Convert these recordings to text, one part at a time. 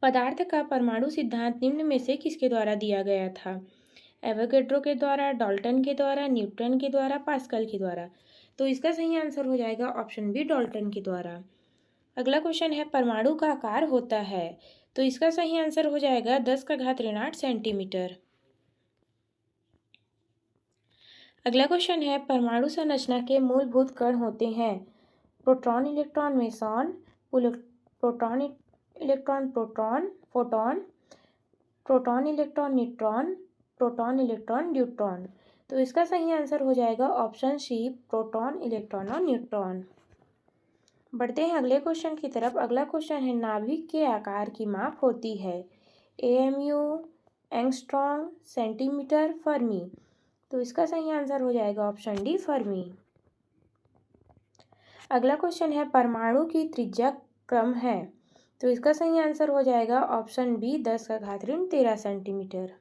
पदार्थ का परमाणु सिद्धांत निम्न में से किसके द्वारा दिया गया था? एवोगैड्रो के द्वारा, डाल्टन के द्वारा, न्यूटन के द्वारा, पास्कल के द्वारा। तो इसका सही आंसर हो जाएगा ऑप्शन बी, डाल्टन के द्वारा। अगला क्वेश्चन है, परमाणु का आकार होता है। तो इसका सही आंसर हो जाएगा 10⁻8 सेंटीमीटर। अगला क्वेश्चन है, परमाणु संरचना के मूलभूत कण होते हैं। Proton, electron, meson, proton, electron, proton, photon, proton, electron, neutron, proton, electron, deuteron. तो इसका सही आंसर हो जाएगा ऑप्शन सी, प्रोटॉन, इलेक्ट्रॉन और न्यूट्रॉन। बढ़ते हैं अगले क्वेश्चन की तरफ। अगला क्वेश्चन है, नाभिक के आकार की माप होती है। AMU, angstrom, centimetre, Fermi. तो इसका सही आंसर हो जाएगा ऑप्शन डी, फर्मी। अगला क्वेश्चन है, परमाणु की त्रिज्या क्रम है। तो इसका सही आंसर हो जाएगा ऑप्शन बी, 10⁻13 सेंटीमीटर।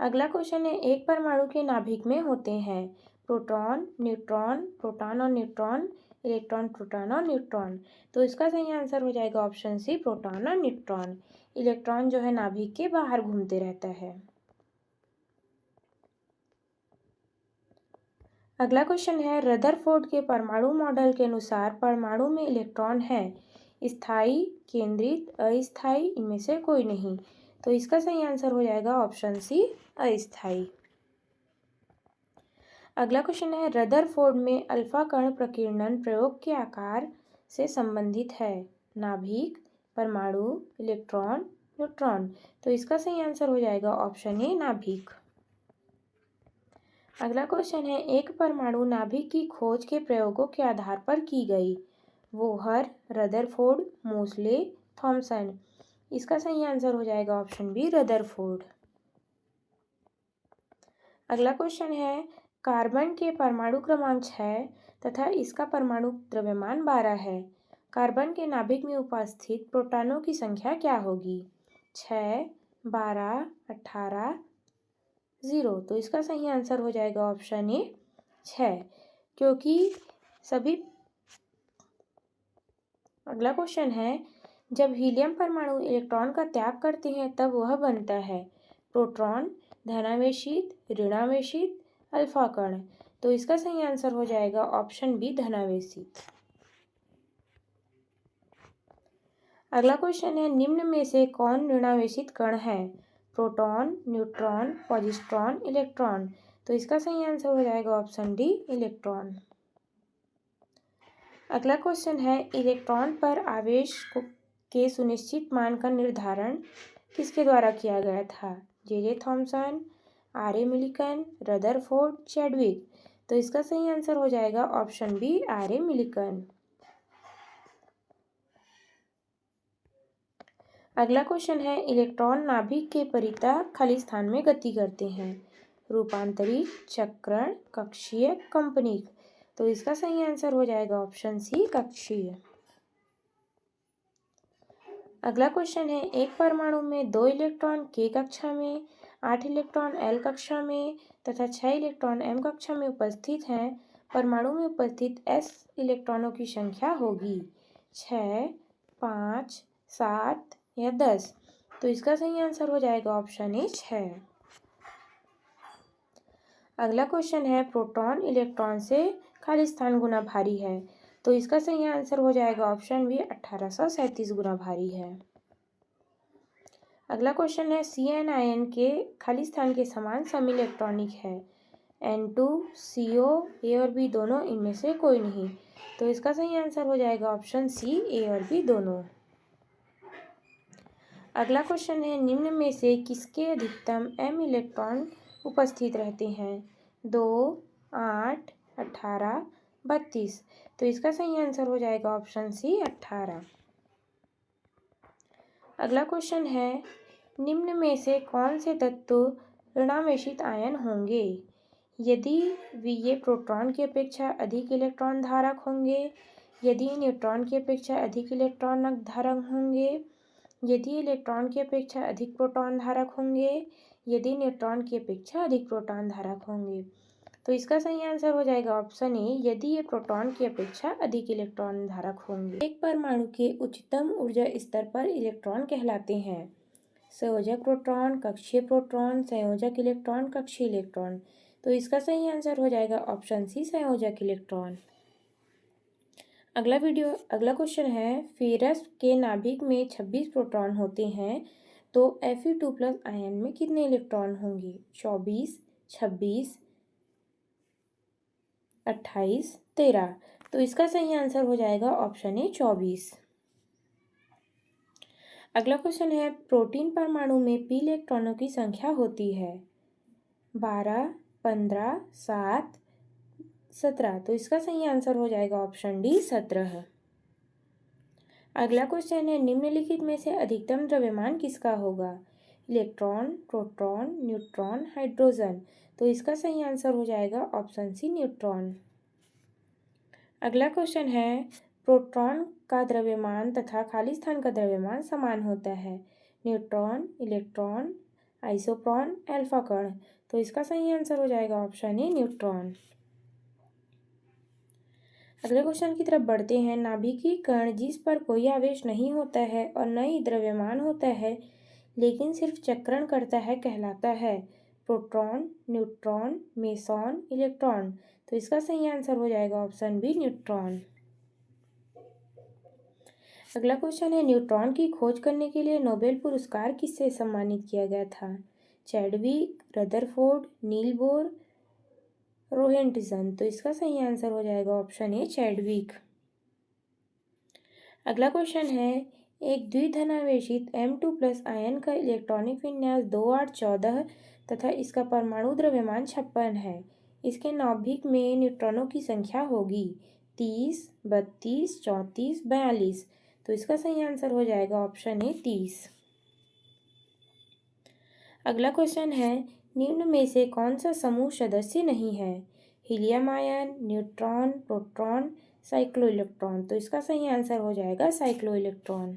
अगला क्वेश्चन है, एक परमाणु के नाभिक में होते हैं प्रोटॉन, न्यूट्रॉन, प्रोटॉन और न्यूट्रॉन, इलेक्ट्रॉन, प्रोटॉन और न्यूट्रॉन। तो इसका सही आंसर हो जाएगा ऑप्शन सी, प्रोटॉन और न्यूट्रॉन। इलेक्ट्रॉन जो है नाभिक के बाहर घूमते रहता है। अगला क्वेश्चन है, रदरफोर्ड के परमाणु मॉडल के अनुसार परमाणु में इलेक्ट्रॉन है स्थायी, केंद्रित, अस्थायी, इनमें से कोई नहीं। तो इसका सही आंसर हो जाएगा ऑप्शन सी, अस्थायी। अगला क्वेश्चन है, रदरफोर्ड में अल्फा कण प्रकीर्णन प्रयोग के आकार से संबंधित है। नाभिक, परमाणु, इलेक्ट्रॉन, न्यूट्रॉन। तो इसका सही आंसर हो जाएगा ऑप्शन ए, नाभिक। अगला क्वेश्चन है, एक परमाणु नाभिक की खोज के प्रयोगों के आधार पर की गई। वोहर, रदरफोर्ड, मोसले, थॉमसन। इसका सही आंसर हो जाएगा ऑप्शन बी, रदरफोर्ड। अगला क्वेश्चन है, कार्बन के परमाणु क्रमांक 6 तथा इसका परमाणु द्रव्यमान 12 है। कार्बन के नाभिक में उपस्थित प्रोटॉनों की संख्या क्या होगी? 6, 12, 18, 0। तो इसका सही आंसर हो जाएगा ऑप्शन ए, 6, क्योंकि सभी। अगला क्वेश्चन है, जब हीलियम परमाणु इलेक्ट्रॉन का त्याग करते हैं तब वह बनता है प्रोटॉन, धनावेशित, ऋणावेशित, अल्फा कण। तो इसका सही आंसर हो जाएगा ऑप्शन बी, धनावेशित। अगला क्वेश्चन है, निम्न में से कौन ऋणावेशित कण है? Proton, neutron, positron, electron. तो इसका सही आंसर हो जाएगा ऑप्शन डी, इलेक्ट्रॉन। अगला क्वेश्चन है, इलेक्ट्रॉन पर आवेश के सुनिश्चित मान का निर्धारण किसके द्वारा किया गया था? J Thomson, R Millikan, Rutherford, Chadwick. तो इसका सही आंसर हो जाएगा ऑप्शन बी, आर मिलिकन। अगला क्वेश्चन है, इलेक्ट्रॉन नाभिक के परितः खाली स्थान में गति करते हैं। रूपांतरित, चक्रण, कक्षीय, कंपनिक। तो इसका सही आंसर हो जाएगा ऑप्शन सी, कक्षीय। अगला क्वेश्चन है, एक परमाणु में 2 इलेक्ट्रॉन के कक्षा में, 8 इलेक्ट्रॉन एल कक्षा में तथा 6 इलेक्ट्रॉन एम कक्षा में उपस्थित हैं। परमाणु में उपस्थित एस इलेक्ट्रॉनों की संख्या होगी 6, 5, 7 या 10। तो इसका सही आंसर हो जाएगा ऑप्शन ए, 6। अगला क्वेश्चन है, प्रोटॉन इलेक्ट्रॉन से खाली स्थान गुना भारी है। तो इसका सही आंसर हो जाएगा ऑप्शन बी, 1837 गुना भारी है। अगला क्वेश्चन है, Cn आयन के खाली स्थान के समान सम इलेक्ट्रॉनिक है। N2, CO, ए और बी दोनों, इनमें से कोई नहीं। तो इसका सही आंसर हो जाएगा ऑप्शन सी, ए और बी दोनों। अगला क्वेश्चन है, निम्न में से किसके अधिकतम m इलेक्ट्रॉन उपस्थित रहते हैं? 2, 8, 18, 32। तो इसका सही आंसर हो जाएगा ऑप्शन सी, 18। अगला क्वेश्चन है, निम्न में से कौन से तत्व ऋणावेशित आयन होंगे? यदि ये प्रोटॉन की अपेक्षा अधिक इलेक्ट्रॉन धारक होंगे, यदि न्यूट्रॉन की अपेक्षा अधिक इलेक्ट्रॉन धारक होंगे, यदि इलेक्ट्रॉन की अपेक्षा अधिक प्रोटॉन धारक होंगे, यदि न्यूट्रॉन की अपेक्षा अधिक प्रोटॉन धारक होंगे। तो इसका सही आंसर हो जाएगा ऑप्शन ए, यदि ये प्रोटॉन की अपेक्षा अधिक इलेक्ट्रॉन धारक होंगे। एक परमाणु के उच्चतम ऊर्जा स्तर पर इलेक्ट्रॉन कहलाते हैं संयोजक प्रोटॉन, कक्षीय प्रोटॉन, संयोजक इलेक्ट्रॉन, कक्षीय इलेक्ट्रॉन। तो इसका सही आंसर हो जाएगा ऑप्शन सी, संयोजक इलेक्ट्रॉन। अगला क्वेश्चन है, फेरस के नाभिक में 26 प्रोटॉन होते हैं तो Fe2+ आयन में कितने इलेक्ट्रॉन होंगे? 24, 26, 28, 13। तो इसका सही आंसर हो जाएगा ऑप्शन ए, 24। अगला क्वेश्चन है, प्रोटीन परमाणु में p इलेक्ट्रॉनों की संख्या होती है 12, 15, 7, 17। तो इसका सही आंसर हो जाएगा ऑप्शन डी, 17। अगला क्वेश्चन है, निम्नलिखित में से अधिकतम द्रव्यमान किसका होगा? Electron, proton, neutron, hydrogen. तो इसका सही आंसर हो जाएगा ऑप्शन सी, न्यूट्रॉन। अगला क्वेश्चन है, प्रोटॉन का द्रव्यमान तथा खाली स्थान का द्रव्यमान समान होता है न्यूट्रॉन, इलेक्ट्रॉन, आइसोप्रोन, अल्फा कण। तो इसका सही आंसर हो जाएगा ऑप्शन ए, न्यूट्रॉन। अगले क्वेश्चन की तरफ बढ़ते हैं, नाभिकीय कण जिस पर कोई आवेश नहीं होता है और न ही द्रव्यमान होता है लेकिन सिर्फ चक्रण करता है कहलाता है प्रोटॉन, न्यूट्रॉन, मेसॉन, इलेक्ट्रॉन। तो इसका सही आंसर हो जाएगा ऑप्शन बी, न्यूट्रॉन। अगला क्वेश्चन है, न्यूट्रॉन की खोज करने के लिए नोबेल पुरस्कार किससे सम्मानित किया गया था? Chadwick, Rutherford, Niels Bohr, Roentgen. तो इसका सही आंसर हो जाएगा ऑप्शन ए, चैडविक। अगला क्वेश्चन है, एक द्विधनावेशित M2+ आयन का इलेक्ट्रॉनिक विन्यास 2, 8, 14 तथा इसका परमाणु द्रव्यमान 56 है। इसके नाभिक में न्यूट्रॉनों की संख्या होगी 30, 32, 34, 42। तो इसका सही आंसर हो जाएगा ऑप्शन ए, 30। अगला क्वेश्चन है, निम्न में से कौन सा समूह सदस्य नहीं है? Helium ion, neutron, proton, cyclo electron. तो इसका सही आंसर हो जाएगा साइक्लो इलेक्ट्रॉन।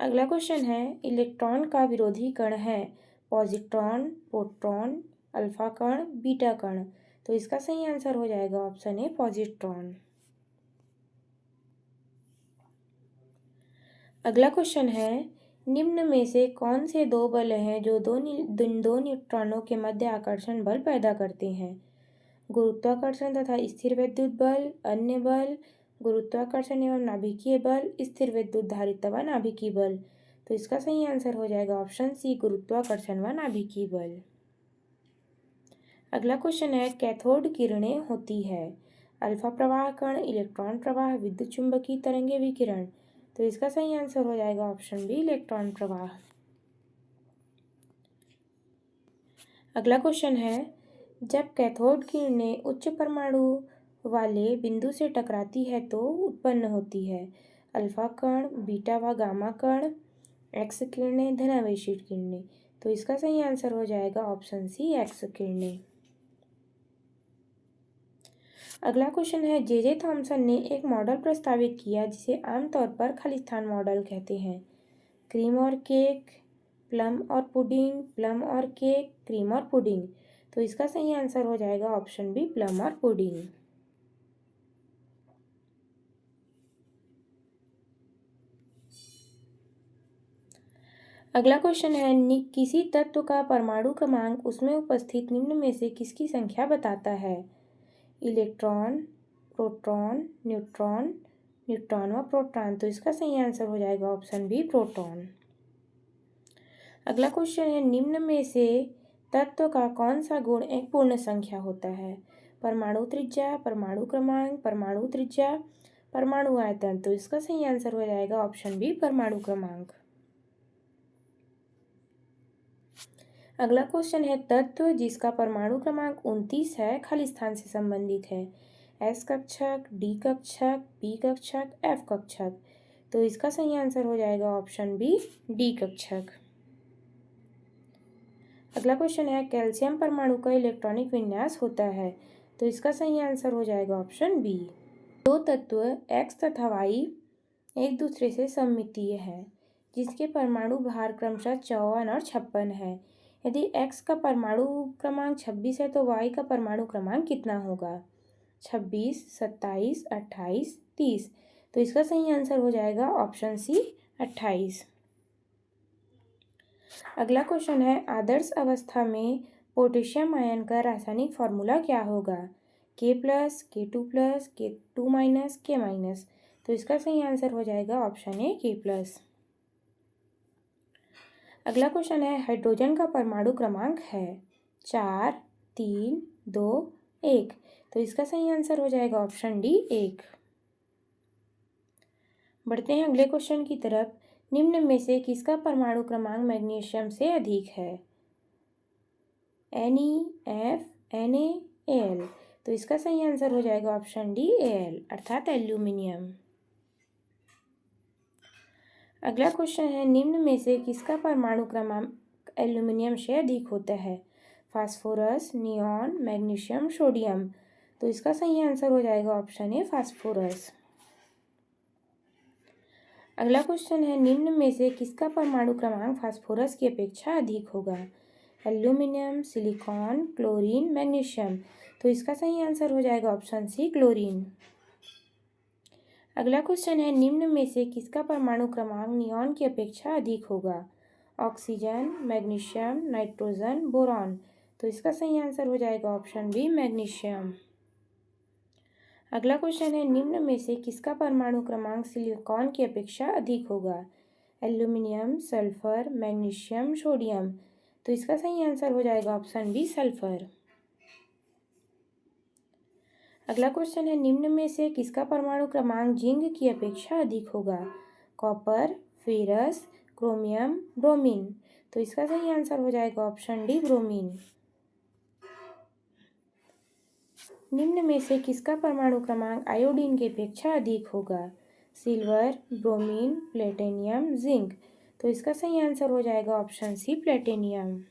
अगला क्वेश्चन है, इलेक्ट्रॉन का विरोधी कण है पॉजिट्रॉन, प्रोटॉन, अल्फा कण, बीटा कण। तो इसका सही आंसर हो जाएगा ऑप्शन ए, पॉजिट्रॉन। अगला क्वेश्चन है, निम्न में से कौन से दो बल हैं जो दो न्यूट्रॉनों के मध्य आकर्षण बल पैदा करते हैं? गुरुत्वाकर्षण तथा स्थिर विद्युत बल, अन्य बल, गुरुत्वाकर्षण एवं नाभिकीय बल, स्थिर विद्युत धारिता व नाभिकीय बल। तो इसका सही आंसर हो जाएगा ऑप्शन सी, गुरुत्वाकर्षण व नाभिकीय बल। अगला क्वेश्चन है, कैथोड किरणें होती है अल्फा प्रवाह कण, इलेक्ट्रॉन प्रवाह, विद्युत चुंबकीय तरंगे, विकिरण। तो इसका सही आंसर हो जाएगा ऑप्शन बी, इलेक्ट्रॉन प्रवाह। अगला क्वेश्चन है, जब कैथोड किरणें उच्च परमाणु वाले बिंदु से टकराती है तो उत्पन्न होती है अल्फा कण, बीटा व गामा कण, एक्स किरणें, धनावेशित किरणें। तो इसका सही आंसर हो जाएगा ऑप्शन सी, एक्स किरणें। अगला क्वेश्चन है, जे थॉमसन ने एक मॉडल प्रस्तावित किया जिसे आमतौर पर खालिस्तान मॉडल कहते हैं क्रीम और केक, प्लम और पुडिंग, प्लम और केक, क्रीम और पुडिंग। तो इसका सही आंसर हो जाएगा ऑप्शन बी, प्लम और पुडिंग। अगला क्वेश्चन है, किसी तत्व का परमाणु क्रमांक उसमें उपस्थित निम्न में से किसकी संख्या बताता है? इलेक्ट्रॉन, प्रोटॉन, न्यूट्रॉन, न्यूट्रॉन व प्रोटॉन। तो इसका सही आंसर हो जाएगा ऑप्शन बी, प्रोटॉन। अगला क्वेश्चन है, निम्न में से तत्व का कौन सा गुण एक पूर्ण संख्या होता है? परमाणु त्रिज्या, परमाणु क्रमांक, परमाणु त्रिज्या, परमाणु आयतन। तो इसका सही आंसर हो जाएगा ऑप्शन बी, परमाणु क्रमांक। अगला क्वेश्चन है, तत्व जिसका परमाणु क्रमांक 29 है खालिस्तान से संबंधित है एस कक्षक, डी कक्षक, पी कक्षक, एफ कक्षक। तो इसका सही आंसर हो जाएगा ऑप्शन बी, डी कक्षक। अगला क्वेश्चन है, कैल्शियम परमाणु का इलेक्ट्रॉनिक विन्यास होता है। तो इसका सही आंसर हो जाएगा ऑप्शन बी। दो तत्व एक्स तथा वाई एक दूसरे से सममितीय है जिसके परमाणु भार क्रमशः 54 और 56 है। यदि x का परमाणु क्रमांक 26 है तो y का परमाणु क्रमांक कितना होगा? 26, 27, 28, 30। तो इसका सही आंसर हो जाएगा ऑप्शन सी 28। अगला क्वेश्चन है आदर्श अवस्था में पोटेशियम आयन का रासायनिक फॉर्मूला क्या होगा? K+, K2+, K2-, K-। तो इसका सही आंसर हो जाएगा ऑप्शन ए K+। अगला क्वेश्चन है हाइड्रोजन का परमाणु क्रमांक है 4, 3, 2, 1। तो इसका सही आंसर हो जाएगा ऑप्शन डी 1। बढ़ते हैं अगले क्वेश्चन की तरफ। निम्न में से किसका परमाणु क्रमांक मैग्नीशियम से अधिक है? NeF, Na, Al। तो इसका सही आंसर हो जाएगा ऑप्शन डी Al अर्थात एल्यूमिनियम। अगला क्वेश्चन है निम्न में से किसका परमाणु क्रमांक एल्यूमिनियम से अधिक होता है? Phosphorus, neon, magnesium, sodium. तो इसका सही आंसर हो जाएगा ऑप्शन ए फास्फोरस। अगला क्वेश्चन है निम्न में से किसका परमाणु क्रमांक फास्फोरस की अपेक्षा अधिक होगा? Aluminium, silicon, chlorine, magnesium. तो इसका सही आंसर हो जाएगा ऑप्शन सी क्लोरीन। अगला क्वेश्चन है निम्न में से किसका परमाणु क्रमांक नियॉन की अपेक्षा अधिक होगा? Oxygen, magnesium, nitrogen, boron. तो इसका सही आंसर हो जाएगा ऑप्शन बी मैग्नीशियम। अगला क्वेश्चन है निम्न में से किसका परमाणु क्रमांक सिलिकॉन की अपेक्षा अधिक होगा? Aluminium, sulphur, magnesium, sodium. तो इसका सही आंसर हो जाएगा ऑप्शन बी सल्फर। अगला क्वेश्चन है निम्न में से किसका परमाणु क्रमांक जिंक की अपेक्षा अधिक होगा? Copper, ferrous, chromium, bromine. तो इसका सही आंसर हो जाएगा ऑप्शन डी ब्रोमीन। निम्न में से किसका परमाणु क्रमांक आयोडीन की अपेक्षा अधिक होगा? Silver, bromine, platinum, zinc. तो इसका सही आंसर हो जाएगा ऑप्शन सी प्लेटिनियम।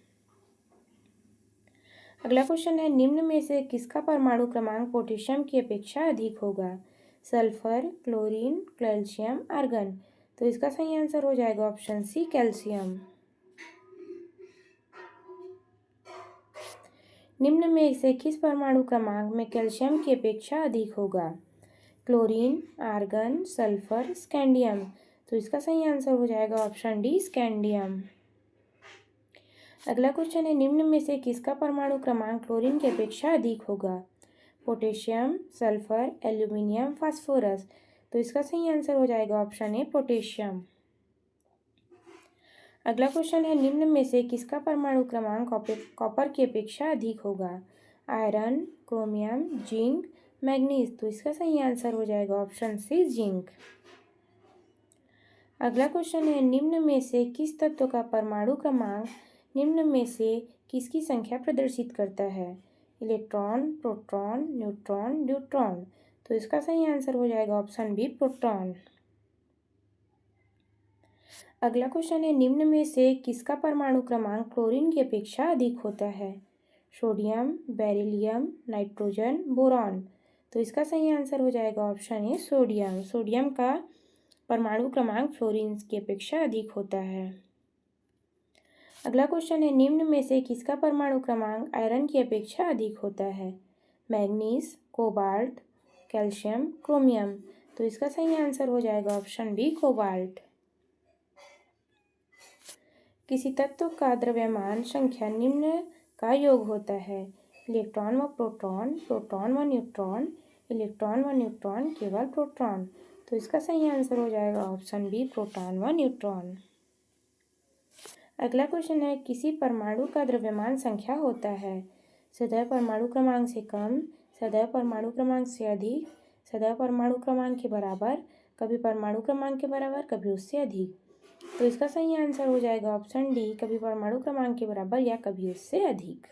अगला क्वेश्चन है निम्न में से किसका परमाणु क्रमांक पोटेशियम की अपेक्षा अधिक होगा? Sulphur, chlorine, calcium, argon. तो इसका सही आंसर हो जाएगा ऑप्शन सी कैल्शियम। निम्न में से किस परमाणु क्रमांक में कैल्शियम की अपेक्षा अधिक होगा? Chlorine, argon, sulphur, scandium. तो इसका सही आंसर हो जाएगा ऑप्शन डी स्कैंडियम। अगला क्वेश्चन है निम्न में से किसका परमाणु क्रमांक क्लोरीन की अपेक्षा अधिक होगा? Potassium, sulphur, aluminium, phosphorus. तो इसका सही आंसर हो जाएगा ऑप्शन ए पोटेशियम। अगला क्वेश्चन है निम्न में से किसका परमाणु क्रमांक कॉपर की अपेक्षा अधिक होगा? Iron, chromium, zinc, manganese. तो इसका सही आंसर हो जाएगा ऑप्शन सी जिंक। अगला क्वेश्चन है निम्न में से किस तत्व का परमाणु क्रमांक निम्न में से किसकी संख्या प्रदर्शित करता है? Electron, proton, neutron, deuteron. तो इसका सही आंसर हो जाएगा ऑप्शन बी प्रोटॉन। अगला क्वेश्चन है निम्न में से किसका परमाणु क्रमांक क्लोरीन की अपेक्षा अधिक होता है? Sodium, beryllium, nitrogen, boron. तो इसका सही आंसर हो जाएगा ऑप्शन ए सोडियम। सोडियम का परमाणु क्रमांक फ्लोरीन की अपेक्षा अधिक होता है। अगला क्वेश्चन है निम्न में से किसका परमाणु क्रमांक आयरन की अपेक्षा अधिक होता है? Manganese, cobalt, calcium, chromium. तो इसका सही आंसर हो जाएगा ऑप्शन बी कोबाल्ट। किसी तत्व का द्रव्यमान संख्या निम्न का योग होता है? इलेक्ट्रॉन व प्रोटॉन, प्रोटॉन व न्यूट्रॉन, इलेक्ट्रॉन व न्यूट्रॉन, केवल प्रोटॉन। तो इसका सही आंसर हो जाएगा ऑप्शन बी प्रोटॉन व न्यूट्रॉन। अगला क्वेश्चन है किसी परमाणु का द्रव्यमान संख्या होता है? सदैव परमाणु क्रमांक से कम, सदैव परमाणु क्रमांक से अधिक, सदैव परमाणु क्रमांक के बराबर, कभी परमाणु क्रमांक के बराबर, कभी उससे अधिक। तो इसका सही आंसर हो जाएगा ऑप्शन डी कभी परमाणु क्रमांक के बराबर या कभी उससे अधिक।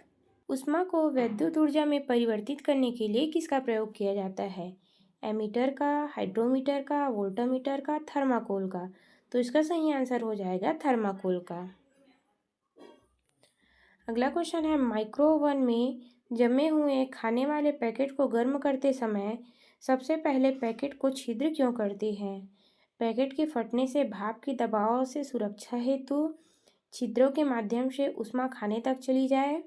ऊष्मा को वैद्युत ऊर्जा में परिवर्तित करने के लिए किसका प्रयोग किया जाता है? एमीटर का, हाइड्रोमीटर का, वोल्टामीटर का, थर्माकोल का। तो इसका सही आंसर हो जाएगा थर्माकोल का। अगला क्वेश्चन है माइक्रो ओवन में जमे हुए खाने वाले पैकेट को गर्म करते समय सबसे पहले पैकेट को छिद्र क्यों करते हैं? पैकेट के फटने से भाप के दबाव से सुरक्षा हेतु, छिद्रों के माध्यम से ऊष्मा खाने तक चली जाए।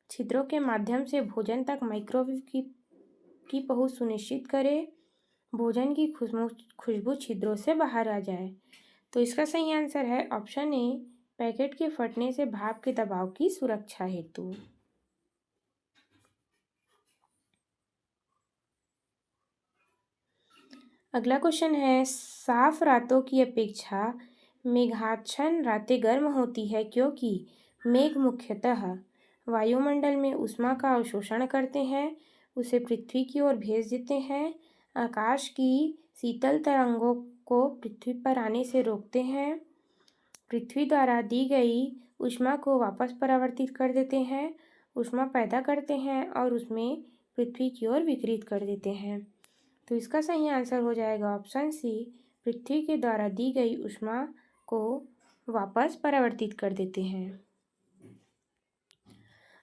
छिद्रों के माध्यम से भोजन तक माइक्रोवेव की पहुंच सुनिश्चित करें। भोजन की खुशबू छिद्रों से बाहर आ जाए। तो इसका सही आंसर है ऑप्शन ए, पैकेट के फटने से भाप के दबाव की सुरक्षा हेतु। अगला क्वेश्चन है, साफ रातों की अपेक्षा मेघाच्छन्न रातें गर्म होती है क्योंकि मेघ मुख्यतः वायुमंडल में ऊष्मा का अवशोषण करते हैं, उसे पृथ्वी की ओर भेज देते हैं, आकाश की शीतल तरंगों को पृथ्वी पर आने से रोकते हैं, पृथ्वी द्वारा दी गई ऊष्मा को वापस परावर्तित कर देते हैं, ऊष्मा पैदा करते हैं और उसमें पृथ्वी की ओर विकिरित कर देते हैं। तो इसका सही आंसर हो जाएगा ऑप्शन सी, पृथ्वी के द्वारा दी गई ऊष्मा को वापस परावर्तित कर देते हैं।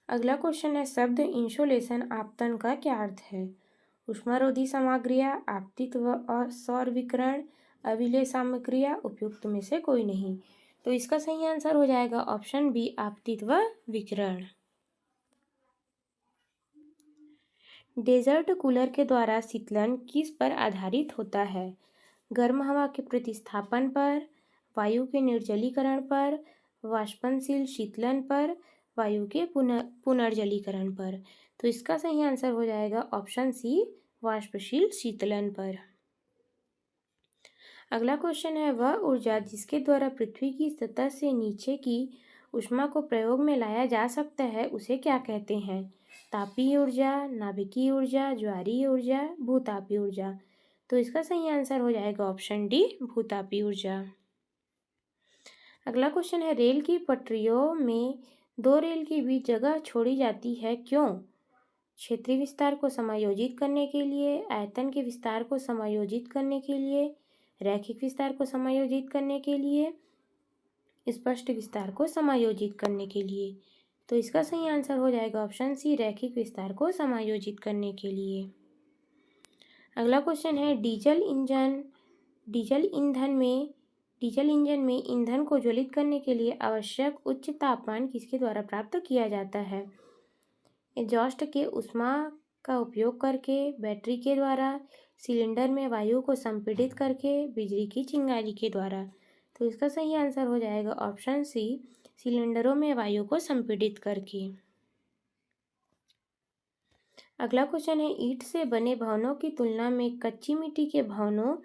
अगला क्वेश्चन है, शब्द इंसोलेशन आपतन का क्या अर्थ है? ऊष्मारोधी सामग्रियां, आपतित और सौर विकिरण, अविलेय सामग्रियां, उपयुक्त में से कोई नहीं। तो इसका सही आंसर हो जाएगा ऑप्शन बी, आपतित व विकिरण। डेजर्ट कूलर के द्वारा शीतलन किस पर आधारित होता है? गर्म हवा के प्रतिस्थापन पर, वायु के निर्जलीकरण पर, वाष्पनशील शीतलन पर, वायु के पुनर्जलीकरण पर। तो इसका सही आंसर हो जाएगा ऑप्शन सी, वाष्पशील शीतलन पर। अगला क्वेश्चन है, वह ऊर्जा जिसके द्वारा पृथ्वी की सतह से नीचे की ऊष्मा को प्रयोग में लाया जा सकता है उसे क्या कहते हैं? तापीय ऊर्जा, नाभिकीय ऊर्जा, ज्वारीय ऊर्जा, भूतापीय ऊर्जा। तो इसका सही आंसर हो जाएगा ऑप्शन डी, भूतापीय ऊर्जा। अगला क्वेश्चन है, रेल की पटरियों में दो रेल के बीच जगह छोड़ी जाती है क्यों? क्षेत्रीय विस्तार को समायोजित करने के लिए, आयतन के विस्तार को समायोजित करने के लिए, रैखिक विस्तार को समायोजित करने के लिए, स्पष्ट विस्तार को समायोजित करने के लिए। तो इसका सही आंसर हो जाएगा ऑप्शन सी, रैखिक विस्तार को समायोजित करने के लिए। अगला क्वेश्चन है, डीजल इंजन में ईंधन को ज्वलित करने के लिए आवश्यक उच्च तापमान किसके द्वारा प्राप्त किया जाता है? एग्जॉस्ट के ऊष्मा का उपयोग करके, बैटरी के द्वारा, सिलेंडर में वायु को संपीड़ित करके, बिजली की चिंगारी के द्वारा। तो इसका सही आंसर हो जाएगा ऑप्शन सी, सिलेंडरों में वायु को संपीड़ित करके। अगला क्वेश्चन है, ईंट से बने भवनों की तुलना में कच्ची मिट्टी के भवनों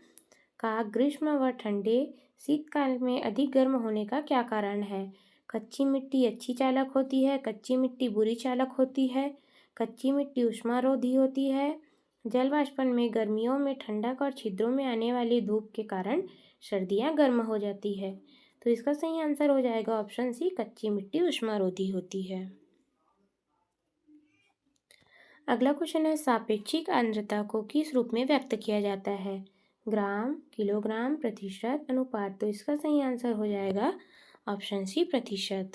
का ग्रीष्म व ठंडे शीतकाल में अधिक गर्म होने का क्या कारण है? कच्ची मिट्टी अच्छी चालक होती है, कच्ची मिट्टी बुरी चालक होती है, कच्ची मिट्टी ऊष्मारोधी होती है, जल वाष्पन में गर्मियों में ठंडक और छिद्रों में आने वाली धूप के कारण सर्दियां गर्म हो जाती है। तो इसका सही आंसर हो जाएगा ऑप्शन सी, कच्ची मिट्टी ऊष्मारोधी होती है। अगला क्वेश्चन है, सापेक्षिक आर्द्रता को किस रूप में व्यक्त किया जाता है? ग्राम, किलोग्राम, प्रतिशत, अनुपात। तो इसका सही आंसर हो जाएगा ऑप्शन सी, प्रतिशत।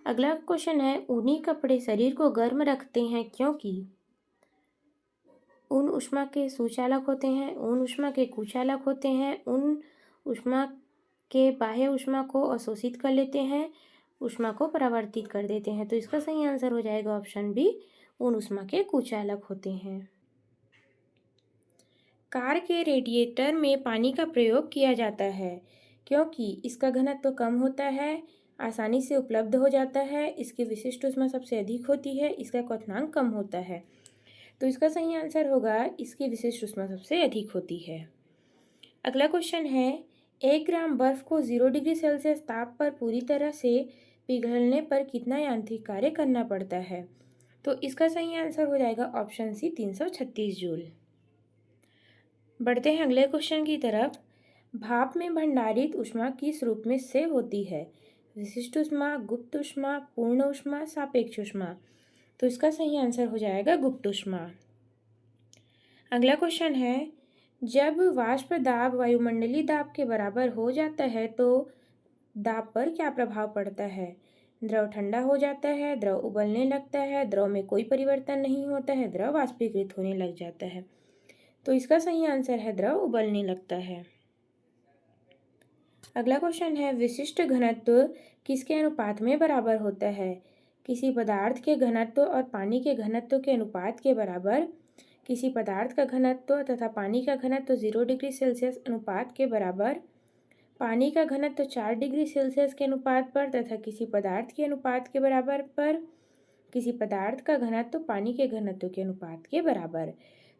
अगला क्वेश्चन है, ऊनी कपड़े शरीर को गर्म रखते हैं क्योंकि ऊन ऊष्मा के सुचालक होते हैं, ऊन ऊष्मा के कुचालक होते हैं, ऊन ऊष्मा के बाह्य ऊष्मा को अवशोषित कर लेते हैं, ऊष्मा को परावर्तित कर देते हैं। तो इसका सही आंसर हो जाएगा ऑप्शन बी, ऊन ऊष्मा के कुचालक होते हैं। कार के रेडिएटर में पानी का प्रयोग किया जाता है क्योंकि इसका घनत्व कम होता है, आसानी से उपलब्ध हो जाता है, इसकी विशिष्ट ऊष्मा सबसे अधिक होती है, इसका क्वथनांक कम होता है। तो इसका सही आंसर होगा, इसकी विशिष्ट ऊष्मा सबसे अधिक होती है। अगला क्वेश्चन है, 1 ग्राम बर्फ को 0 डिग्री सेल्सियस ताप पर पूरी तरह से पिघलने पर कितना यांत्रिक कार्य करना पड़ता है? तो इसका सही आंसर हो जाएगा ऑप्शन सी, 336 जूल। बढ़ते हैं अगले क्वेश्चन की तरफ। भाप में भंडारित ऊष्मा किस रूप में से होती है? विशिष्ट ऊष्मा, गुप्त ऊष्मा, पूर्ण ऊष्मा, सापेक्ष ऊष्मा। तो इसका सही आंसर हो जाएगा गुप्त ऊष्मा। अगला क्वेश्चन है, जब वाष्प दाब वायुमंडलीय दाब के बराबर हो जाता है तो दाब पर क्या प्रभाव पड़ता है? द्रव ठंडा हो जाता है, द्रव उबलने लगता है, द्रव में कोई परिवर्तन नहीं होता है, द्रव वाष्पीकृत होने लग जाता है। तो इसका सही आंसर है द्रव उबलने लगता है। अगला क्वेश्चन है विशिष्ट घनत्व किसके अनुपात में बराबर होता है? किसी पदार्थ के घनत्व और पानी के घनत्व के अनुपात के बराबर, किसी पदार्थ का घनत्व तथा पानी का घनत्व 0 डिग्री सेल्सियस अनुपात के बराबर, पानी का घनत्व 4 डिग्री सेल्सियस के अनुपात पर तथा किसी पदार्थ के अनुपात के बराबर पर, किसी पदार्थ का घनत्व पानी के घनत्व के अनुपात के बराबर।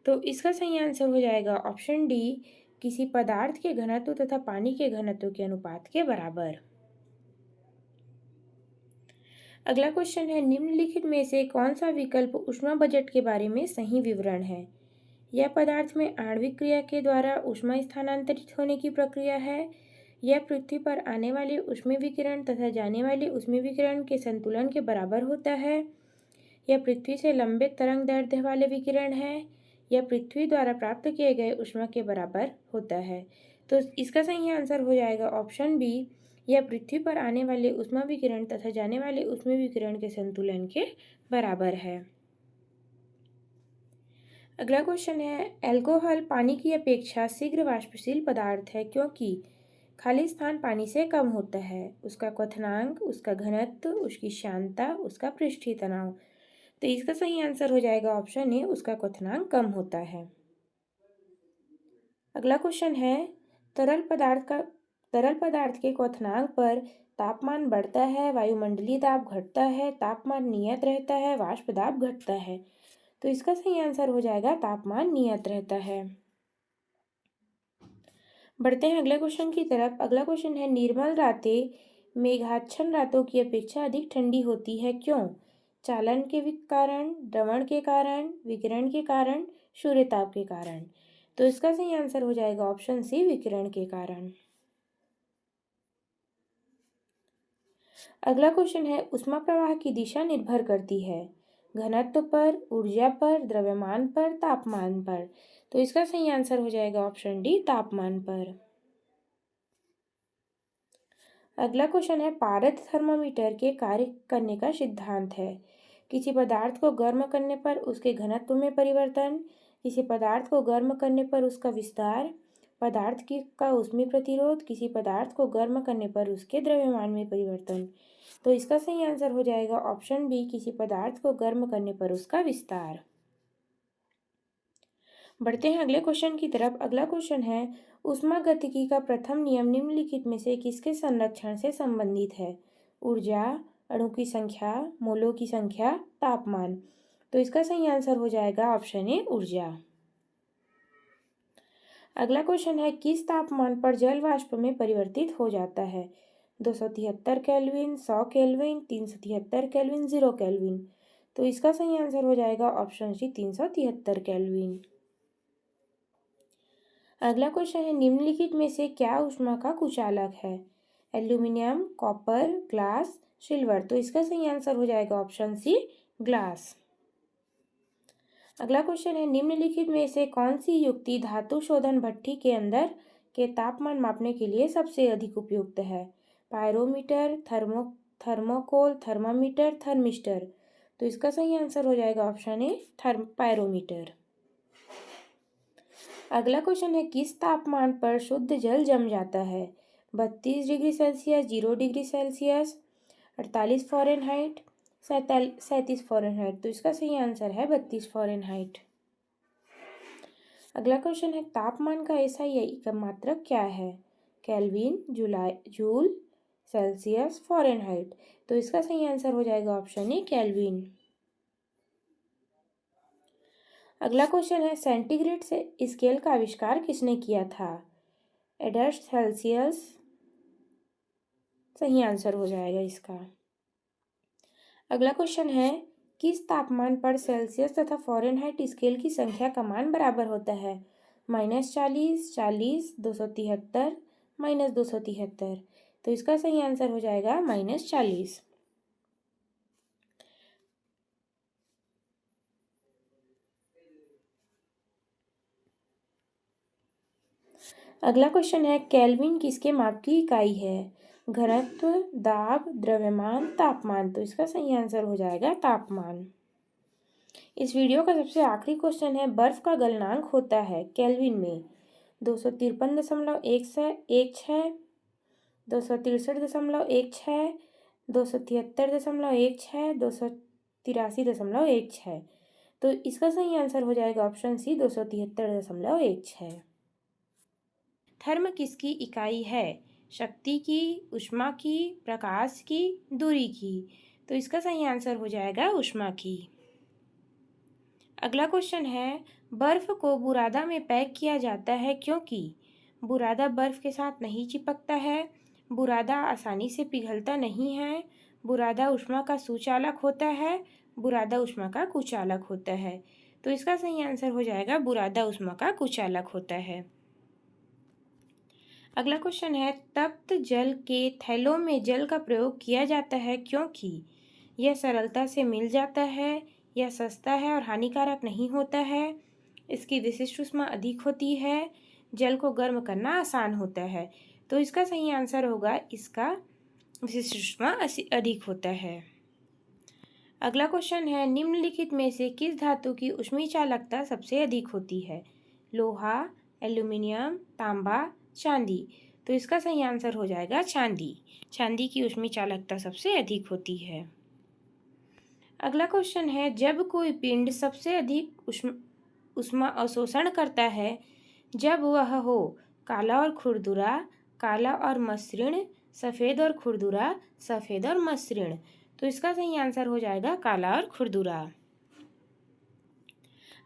तो इसका सही आंसर हो जाएगा ऑप्शन डी, किसी पदार्थ के घनत्व तथा पानी के घनत्व के अनुपात के बराबर। अगला क्वेश्चन है निम्नलिखित में से कौन सा विकल्प ऊष्मा बजट के बारे में सही विवरण है? यह पदार्थ में आणविक क्रिया के द्वारा ऊष्मा स्थानांतरित होने की प्रक्रिया है। यह पृथ्वी पर आने वाले ऊष्मीय विकिरण तथा जाने वाले ऊष्मीय विकिरण के संतुलन के बराबर होता है। यह पृथ्वी से लंबे तरंग दैर्ध्य वाले विकिरण है। यह पृथ्वी द्वारा प्राप्त किए गए ऊष्मा के बराबर होता है। तो इसका सही आंसर हो जाएगा ऑप्शन बी, यह पृथ्वी पर आने वाले ऊष्मा विकिरण तथा जाने वाले ऊष्मीय विकिरण के संतुलन के बराबर है। अगला क्वेश्चन है अल्कोहल पानी की अपेक्षा शीघ्र वाष्पशील पदार्थ है क्योंकि खाली स्थान पानी से कम होता है। उसका क्वथनांक, उसका घनत्व, उसकी श्यानता, उसका पृष्ठीय तनाव। तो इसका सही आंसर हो जाएगा ऑप्शन ए, उसका क्वथनांक कम होता है। अगला क्वेश्चन है तरल पदार्थ के क्वथनांक पर तापमान बढ़ता है, वायुमंडलीय दाब घटता है, तापमान नियत रहता है, वाष्प दाब घटता है। तो इसका सही आंसर हो जाएगा तापमान नियत रहता है। बढ़ते हैं अगले क्वेश्चन की तरफ। अगला क्वेश्चन है निर्मल रातें मेघाच्छन्न रातों की अपेक्षा अधिक ठंडी होती है क्यों? चालन के कारण, द्रवण के कारण, विकिरण के कारण, सूर्यताप के कारण। तो इसका सही आंसर हो जाएगा ऑप्शन सी, विकिरण के कारण। अगला क्वेश्चन है ऊष्मा प्रवाह की दिशा निर्भर करती है घनत्व पर, ऊर्जा पर, द्रव्यमान पर, तापमान पर। तो इसका सही आंसर हो जाएगा ऑप्शन डी, तापमान पर। अगला क्वेश्चन है पारद थर्मामीटर के कार्य करने का सिद्धांत है। किसी पदार्थ को गर्म करने पर उसके घनत्व में परिवर्तन, किसी पदार्थ को गर्म करने पर उसका विस्तार, पदार्थ की का ऊष्मीय प्रतिरोध, किसी पदार्थ को गर्म करने पर उसके द्रव्यमान में परिवर्तन। तो इसका सही आंसर हो जाएगा ऑप्शन बी, किसी पदार्थ को गर्म करने पर उसका विस्तार। बढ़ते हैं अगले क्वेश्चन की तरफ। अगला क्वेश्चन है ऊष्मागतिकी का प्रथम नियम निम्नलिखित में से किसके संरक्षण से संबंधित है? ऊर्जा, अणु की संख्या, मोलों की संख्या, तापमान। तो इसका सही आंसर हो जाएगा ऑप्शन ए, ऊर्जा। अगला क्वेश्चन है किस तापमान पर जल वाष्प में परिवर्तित हो जाता है? 273 केल्विन, 100 केल्विन, 373 केल्विन, 0 केल्विन। तो इसका सही आंसर हो जाएगा ऑप्शन सी, 373 केल्विन। अगला क्वेश्चन है निम्नलिखित में से क्या ऊष्मा का कुचालक है? Aluminium, copper, glass, silver. तो इसका सही आंसर हो जाएगा ऑप्शन सी, ग्लास। अगला क्वेश्चन है निम्नलिखित में से कौन सी युक्ति धातु शोधन भट्ठी के अंदर के तापमान मापने के लिए सबसे अधिक उपयुक्त है? Pyrometer, thermocol, thermometer, thermistor. तो इसका सही आंसर हो जाएगा ऑप्शन ए, पायरोमीटर। अगला क्वेश्चन है किस तापमान पर शुद्ध जल जम जाता है? 32 degree Celsius, 0 degree Celsius, 48 Fahrenheit, 37 Fahrenheit. तो इसका सही आंसर है 32 फ़ारेनहाइट। अगला क्वेश्चन है तापमान का SI का मात्रक क्या है? Kelvin, joule, Celsius, Fahrenheit. तो इसका सही आंसर हो जाएगा ऑप्शन ए, केल्विन। अगला क्वेश्चन है सेंटीग्रेड से स्केल का आविष्कार किसने किया था? Aiders Celsius. सही आंसर हो जाएगा इसका। अगला क्वेश्चन है किस तापमान पर सेल्सियस तथा फ़ारेनहाइट स्केल की संख्या का मान बराबर होता है? -40, 40, 273, -273। तो इसका सही आंसर हो जाएगा -40। अगला क्वेश्चन है केल्विन किसके माप की इकाई है? घनत्व, दाब, द्रव्यमान, तापमान। तो इसका सही आंसर हो जाएगा तापमान। इस वीडियो का सबसे आखिरी क्वेश्चन है बर्फ का गलनांक होता है केल्विन में 253.16, 263.16, 273.16, 283.16। तो इसका सही आंसर हो जाएगा ऑप्शन सी 273.16। थर्म किसकी इकाई है? शक्ति की, ऊष्मा की, प्रकाश की, दूरी की। तो इसका सही आंसर हो जाएगा ऊष्मा की। अगला क्वेश्चन है, बर्फ को बुरादा में पैक किया जाता है क्योंकि बुरादा बर्फ के साथ नहीं चिपकता है, बुरादा आसानी से पिघलता नहीं है, बुरादा ऊष्मा का सुचालक होता है, बुरादा ऊष्मा का कुचालक होता है। तो इसका सही आंसर हो जाएगा बुरादा ऊष्मा का कुचालक होता है। अगला क्वेश्चन है, तप्त जल के थैलों में जल का प्रयोग किया जाता है क्योंकि यह सरलता से मिल जाता है, यह सस्ता है और हानिकारक नहीं होता है, इसकी विशिष्ट ऊष्मा अधिक होती है, जल को गर्म करना आसान होता है। तो इसका सही आंसर होगा इसका विशिष्ट ऊष्मा अधिक होता है। अगला क्वेश्चन है, निम्नलिखित में से किस धातु की ऊष्मीय चालकता सबसे अधिक होती है? लोहा, एल्यूमिनियम, तांबा, चांदी। तो इसका सही आंसर हो जाएगा चांदी। चांदी की ऊष्मीय चालकता सबसे अधिक होती है। अगला क्वेश्चन है, जब कोई पिंड सबसे अधिक ऊष्मा अवशोषण करता है जब वह हो काला और खुरदुरा, काला और मसृण, सफ़ेद और खुरदुरा, सफ़ेद और मसृण। तो इसका सही आंसर हो जाएगा काला और खुरदुरा।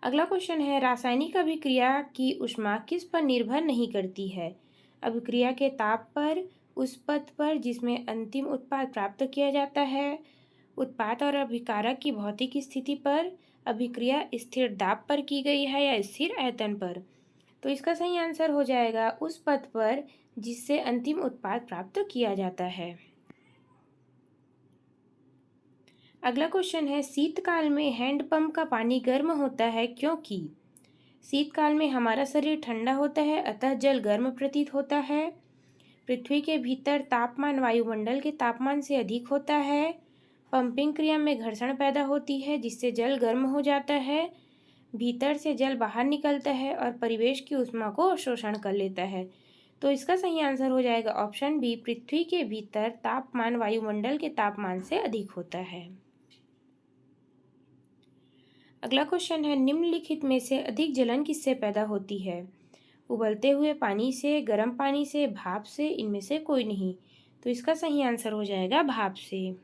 अगला क्वेश्चन है, रासायनिक अभिक्रिया की ऊष्मा किस पर निर्भर नहीं करती है? अभिक्रिया के ताप पर, उस पथ पर जिसमें अंतिम उत्पाद प्राप्त किया जाता है, उत्पाद और अभिकारक की भौतिक स्थिति पर, अभिक्रिया स्थिर दाब पर की गई है या स्थिर आयतन पर। तो इसका सही आंसर हो जाएगा उस पथ पर जिससे अंतिम उत्पाद प्राप्त किया जाता है। अगला क्वेश्चन है, शीतकाल में हैंडपंप का पानी गर्म होता है क्योंकि शीतकाल में हमारा शरीर ठंडा होता है अतः जल गर्म प्रतीत होता है, पृथ्वी के भीतर तापमान वायुमंडल के तापमान से अधिक होता है, पंपिंग क्रिया में घर्षण पैदा होती है जिससे जल गर्म हो जाता है, भीतर से जल बाहर निकलता है और परिवेश की ऊष्मा को अवशोषण कर लेता है। तो इसका सही आंसर हो जाएगा ऑप्शन बी, पृथ्वी के भीतर तापमान वायुमंडल के तापमान से अधिक होता है। अगला क्वेश्चन है, निम्नलिखित में से अधिक जलन किससे पैदा होती है? उबलते हुए पानी से, गर्म पानी से, भाप से, इनमें से कोई नहीं। तो इसका सही आंसर हो जाएगा भाप से।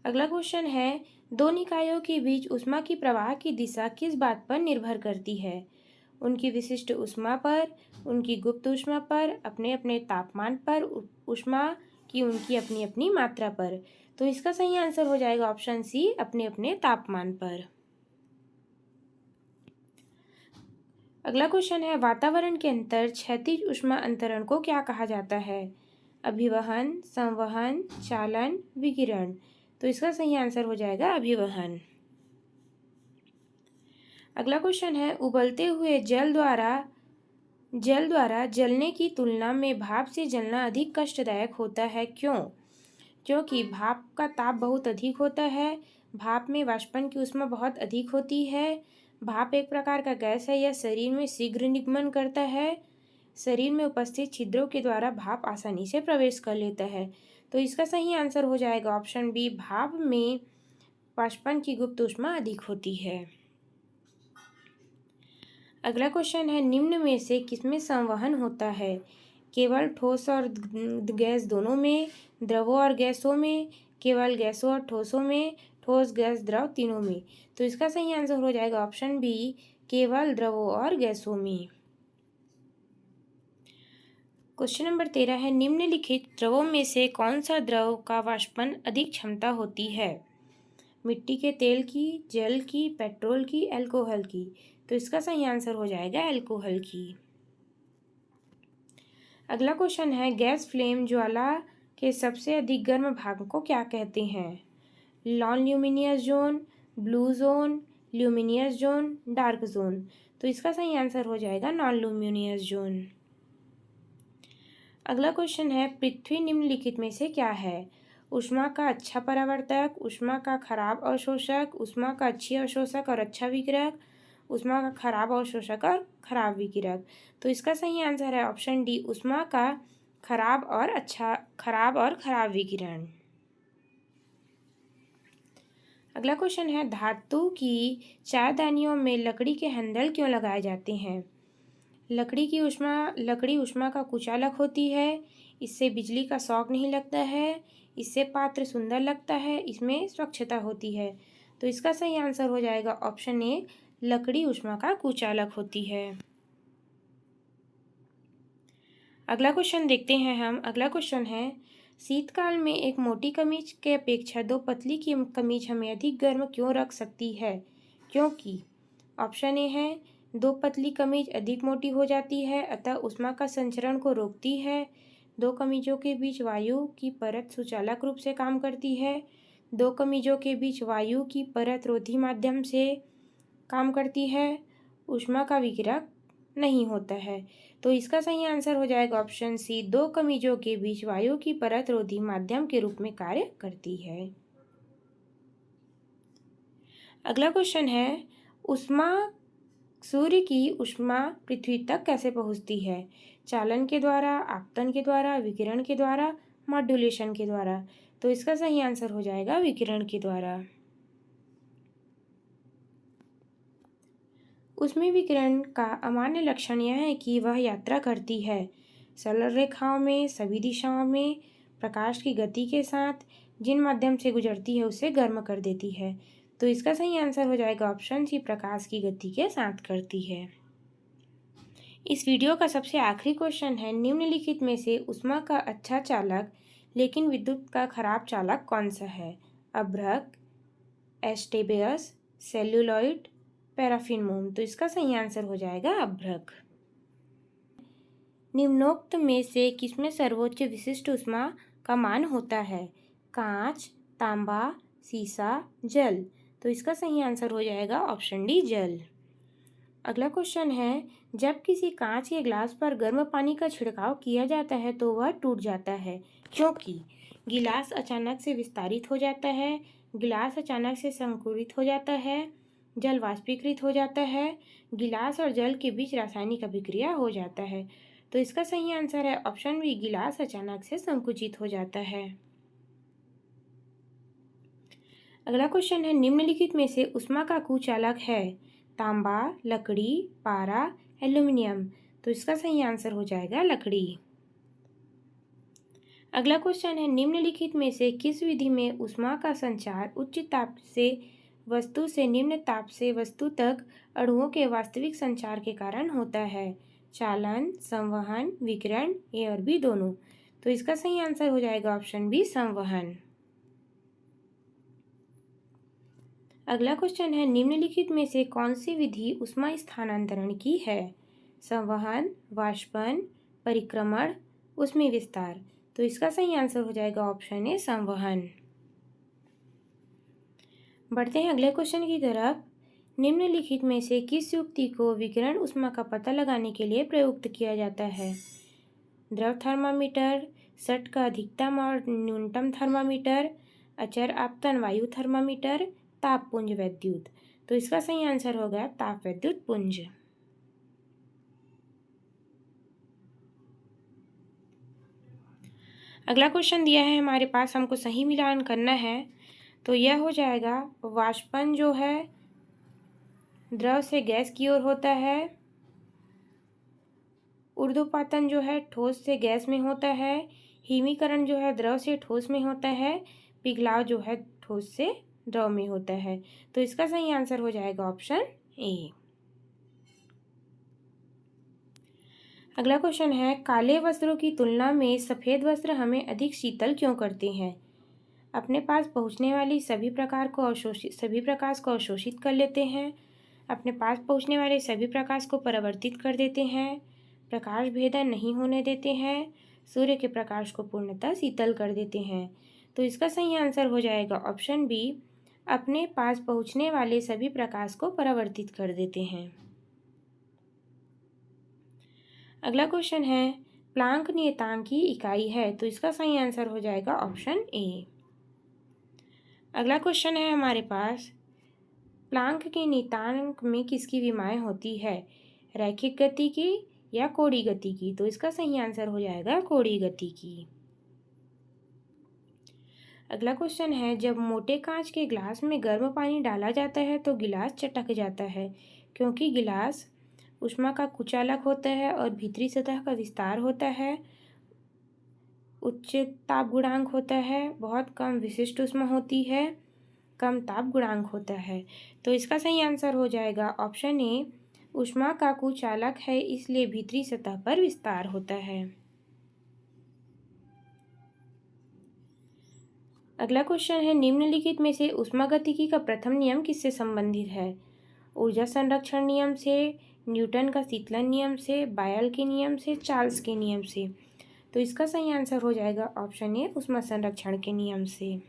अगला क्वेश्चन है, दो निकायों के बीच ऊष्मा की प्रवाह की दिशा किस बात पर निर्भर करती है? उनकी विशिष्ट ऊष्मा पर, उनकी गुप्त ऊष्मा पर, अपने अपने तापमान पर, ऊष्मा की उनकी अपनी अपनी मात्रा पर। तो इसका सही आंसर हो जाएगा ऑप्शन सी, अपने अपने तापमान पर। अगला क्वेश्चन है, वातावरण के अंतर क्षैतिज ऊष्मा अंतरण को क्या कहा जाता है? अभिवहन, संवहन, चालन, विकिरण। तो इसका सही आंसर हो जाएगा अभिवहन। अगला क्वेश्चन है, उबलते हुए जल द्वारा जलने की तुलना में भाप से जलना अधिक कष्टदायक होता है क्यों? क्योंकि भाप का ताप बहुत अधिक होता है, भाप में वाष्पन की ऊष्मा बहुत अधिक होती है, भाप एक प्रकार का गैस है, यह शरीर में शीघ्र निगमन करता है, शरीर में उपस्थित छिद्रों के द्वारा भाप आसानी से प्रवेश कर लेता है। तो इसका सही आंसर हो जाएगा ऑप्शन बी, भाप में वाष्पन की गुप्त ऊष्मा अधिक होती है। अगला क्वेश्चन है, निम्न में से किसमें संवहन होता है? केवल ठोस और गैस दोनों में, द्रवों और गैसों में, केवल गैसों और ठोसों में, ठोस गैस द्रव तीनों में। तो इसका सही आंसर हो जाएगा ऑप्शन बी, केवल द्रवों और गैसों में। क्वेश्चन नंबर 13 है, निम्नलिखित द्रवों में से कौन सा द्रव का वाष्पन अधिक क्षमता होती है? मिट्टी के तेल की, जल की, पेट्रोल की, अल्कोहल की। तो इसका सही आंसर हो जाएगा अल्कोहल की। अगला क्वेश्चन है, गैस फ्लेम ज्वाला के सबसे अधिक गर्म भाग को क्या कहते हैं? Non luminous zone, blue zone, luminous zone, dark zone. तो इसका सही आंसर हो जाएगा नॉन ल्यूमिनियस जोन। अगला क्वेश्चन है, पृथ्वी निम्नलिखित में से क्या है? ऊष्मा का अच्छा परावर्तक, ऊष्मा का खराब अवशोषक, ऊष्मा का अच्छी अवशोषक और अच्छा विकिरक, ऊष्मा का खराब अवशोषक और खराब विकिरक। तो इसका सही आंसर है ऑप्शन डी, ऊष्मा का खराब और खराब विकिरण। अगला क्वेश्चन है, धातु की चारदानियों में लकड़ी के हैंडल क्यों लगाए जाते हैं? लकड़ी ऊष्मा का कुचालक होती है, इससे बिजली का शॉक नहीं लगता है, इससे पात्र सुंदर लगता है, इसमें स्वच्छता होती है। तो इसका सही आंसर हो जाएगा ऑप्शन ए, लकड़ी ऊष्मा का कुचालक होती है। अगला क्वेश्चन देखते हैं हम। अगला क्वेश्चन है, शीतकाल में एक मोटी कमीज के अपेक्षा दो पतली की कमीज हमें अधिक गर्म क्यों रख सकती है? क्योंकि ऑप्शन ए है, दो पतली कमीज अधिक मोटी हो जाती है, अतः ऊष्मा का संचरण को रोकती है। दो कमीजों के बीच वायु की परत सुचालक रूप से काम करती है। दो कमीजों के बीच वायु की परत रोधी माध्यम से काम करती है। ऊष्मा का विकिरण नहीं होता है। तो इसका सही आंसर हो जाएगा ऑप्शन सी, दो कमीजों के बीच वायु की परत रोधी माध्यम के रूप में कार्य करती है। अगला क्वेश्चन है, सूर्य की ऊष्मा पृथ्वी तक कैसे पहुंचती है? चालन के द्वारा, आपतन के द्वारा, विकिरण के द्वारा, मॉड्यूलेशन के द्वारा। तो इसका सही आंसर हो जाएगा विकिरण के द्वारा। उसमें विकिरण का अमान्य लक्षण यह है कि वह यात्रा करती है सरल रेखाओं में सभी दिशाओं में, प्रकाश की गति के साथ, जिन माध्यम से गुजरती है उसे गर्म कर देती है। तो इसका सही आंसर हो जाएगा ऑप्शन सी, प्रकाश की गति के साथ करती है। इस वीडियो का सबसे आखिरी क्वेश्चन है, निम्नलिखित में से ऊष्मा का अच्छा चालक लेकिन विद्युत का खराब चालक कौन सा है? अभ्रक, एस्टेबेयस, सेल्यूलॉइड, पैराफिन मोम। तो इसका सही आंसर हो जाएगा अभ्रक। निम्नोक्त में से किसमें सर्वोच्च विशिष्ट ऊष्मा का मान होता है? कांच, तांबा, सीसा, जल। तो इसका सही आंसर हो जाएगा ऑप्शन डी, जल। अगला क्वेश्चन है, जब किसी कांच के ग्लास पर गर्म पानी का छिड़काव किया जाता है तो वह टूट जाता है, क्योंकि गिलास अचानक से विस्तारित हो जाता है, गिलास अचानक से संकुचित हो जाता है, जल वाष्पीकृत हो जाता है, गिलास और जल के बीच रासायनिक अभिक्रिया हो जाता है। तो इसका सही आंसर है ऑप्शन बी, गिलास अचानक से संकुचित हो जाता है। अगला क्वेश्चन है, निम्नलिखित में से ऊष्मा का कुचालक है? तांबा, लकड़ी, पारा, एल्यूमिनियम। तो इसका सही आंसर हो जाएगा लकड़ी। अगला क्वेश्चन है, निम्नलिखित में से किस विधि में ऊष्मा का संचार उच्च ताप से वस्तु से निम्न ताप से वस्तु तक अणुओं के वास्तविक संचार के कारण होता है? चालन, संवहन, विकिरण, ए और बी दोनों। तो इसका सही आंसर हो जाएगा ऑप्शन बी, संवहन। अगला क्वेश्चन है, निम्नलिखित में से कौन सी विधि ऊष्मा स्थानांतरण की है? संवहन, वाष्पन, परिक्रमण, ऊष्मीय विस्तार। तो इसका सही आंसर हो जाएगा ऑप्शन ए, संवहन। बढ़ते हैं अगले क्वेश्चन की तरफ। निम्नलिखित में से किस युक्ति को विकिरण ऊष्मा का पता लगाने के लिए प्रयुक्त किया जाता है? द्रव थर्मामीटर, सट का अधिकतम और न्यूनतम थर्मामीटर, अचर आपतन वायु थर्मामीटर, ताप पुंज वैद्युत। तो इसका सही आंसर हो गया ताप वैद्युत पुंज। अगला क्वेश्चन दिया है हमारे पास, हमको सही मिलान करना है। तो यह हो जाएगा, वाष्पन जो है द्रव से गैस की ओर होता है, ऊर्ध्वपातन जो है ठोस से गैस में होता है, हिमीकरण जो है द्रव से ठोस में होता है, पिघलाव जो है ठोस से द्रव में होता है। तो इसका सही आंसर हो जाएगा ऑप्शन ए। अगला क्वेश्चन है, काले वस्त्रों की तुलना में सफ़ेद वस्त्र हमें अधिक शीतल क्यों करते हैं? अपने पास पहुंचने वाली सभी प्रकाश को अवशोषित कर लेते हैं, अपने पास पहुंचने वाले सभी प्रकाश को परावर्तित कर देते हैं, प्रकाश भेदन नहीं होने देते हैं, सूर्य के प्रकाश को पूर्णतः शीतल कर देते हैं। तो इसका सही आंसर हो जाएगा ऑप्शन बी, अपने पास पहुंचने वाले सभी प्रकाश को परावर्तित कर देते हैं। अगला क्वेश्चन है, प्लांक नियतांक की इकाई है? तो इसका सही आंसर हो जाएगा ऑप्शन ए। अगला क्वेश्चन है हमारे पास, प्लांक के नियतांक में किसकी विमाएं होती है? रैखिक गति की या कोड़ी गति की। तो इसका सही आंसर हो जाएगा कोड़ी गति की। अगला क्वेश्चन है, जब मोटे कांच के गिलास में गर्म पानी डाला जाता है तो गिलास चटक जाता है, क्योंकि गिलास ऊष्मा का कुचालक होता है और भीतरी सतह का विस्तार होता है, उच्च ताप गुणांक होता है, बहुत कम विशिष्ट ऊष्मा होती है, कम ताप गुणांक होता है। तो इसका सही आंसर हो जाएगा ऑप्शन ए, ऊष्मा का कुचालक है इसलिए भीतरी सतह पर विस्तार होता है। अगला क्वेश्चन है, निम्नलिखित में से ऊष्मागतिकी का प्रथम नियम किससे संबंधित है? ऊर्जा संरक्षण नियम से, न्यूटन का शीतलन नियम से, बायल के नियम से, चार्ल्स के नियम से। तो इसका सही आंसर हो जाएगा ऑप्शन ए, ऊष्मा संरक्षण के नियम से।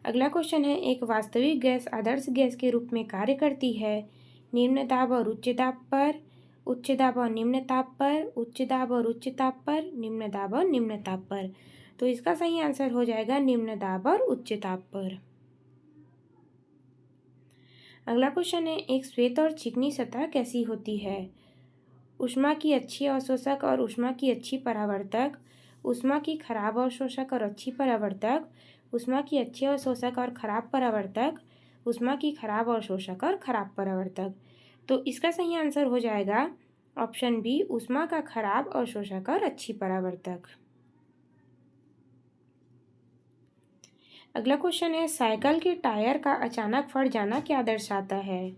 अगला क्वेश्चन है, एक वास्तविक गैस आदर्श गैस के रूप में कार्य करती है निम्न दाब और उच्च दाब पर, उच्च दाब और निम्न ताप पर, उच्च दाब और उच्च ताप पर, निम्न दाब और निम्न ताप पर। तो इसका सही आंसर हो जाएगा निम्न दाब और उच्च ताप पर। अगला क्वेश्चन है, एक श्वेत और चिकनी सतह कैसी होती है? ऊष्मा की अच्छी अवशोषक और ऊष्मा की अच्छी परावर्तक, ऊष्मा की खराब अवशोषक और अच्छी परावर्तक, ऊष्मा की अच्छी अवशोषक और खराब परावर्तक, ऊष्मा की खराब अवशोषक और खराब परावर्तक। तो इसका सही आंसर हो जाएगा ऑप्शन बी, ऊष्मा का खराब अवशोषक और अच्छी परावर्तक। अगला क्वेश्चन है, साइकिल के टायर का अचानक फट जाना क्या दर्शाता है?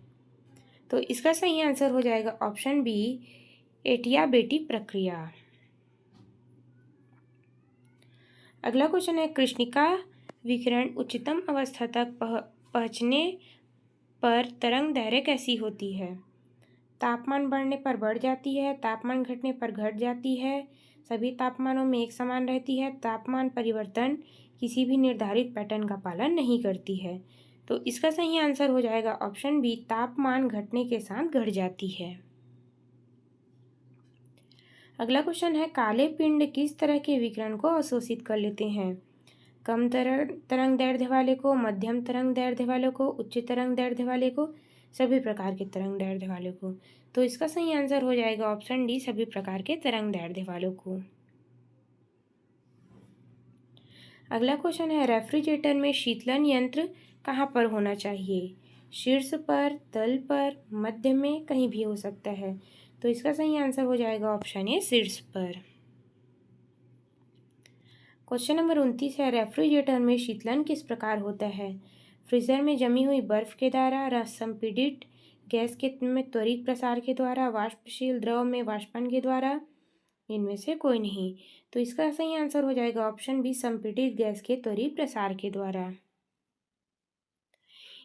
तो इसका सही आंसर हो जाएगा ऑप्शन बी, एडियाबेटिक प्रक्रिया। अगला क्वेश्चन है, कृष्णिका विकिरण उच्चतम अवस्था तक पहुंचने पर तरंग दैर्घ्य कैसी होती है? तापमान बढ़ने पर बढ़ जाती है, तापमान घटने पर घट जाती है, सभी तापमानों में एक समान रहती है, तापमान परिवर्तन किसी भी निर्धारित पैटर्न का पालन नहीं करती है। तो इसका सही आंसर हो जाएगा ऑप्शन बी, तापमान घटने के साथ घट जाती है। अगला क्वेश्चन है, काले पिंड किस तरह के विकिरण को अवशोषित कर लेते हैं? कम तरंग दैर्ध्य वाले को, मध्यम तरंग दैर्ध्य वाले को, उच्च तरंग दैर्ध्य वाले को, सभी प्रकार के तरंग दैर्ध्य वाले को। तो इसका सही आंसर हो जाएगा ऑप्शन डी, सभी प्रकार के तरंग दैर्ध्य वालों को। अगला क्वेश्चन है, रेफ्रिजरेटर में शीतलन यंत्र कहाँ पर होना चाहिए? शीर्ष पर, तल पर, मध्य में, कहीं भी हो सकता है। तो इसका सही आंसर हो जाएगा ऑप्शन ए, शीर्ष पर। क्वेश्चन नंबर 29 है, रेफ्रिजरेटर में शीतलन किस प्रकार होता है? फ्रीजर में जमी हुई बर्फ के द्वारा, संपीड़ित गैस के में त्वरित प्रसार के द्वारा, वाष्पशील द्रव में वाष्पन के द्वारा, इनमें से कोई नहीं। तो इसका सही आंसर हो जाएगा ऑप्शन बी, संपीड़ित गैस के त्वरित प्रसार के द्वारा।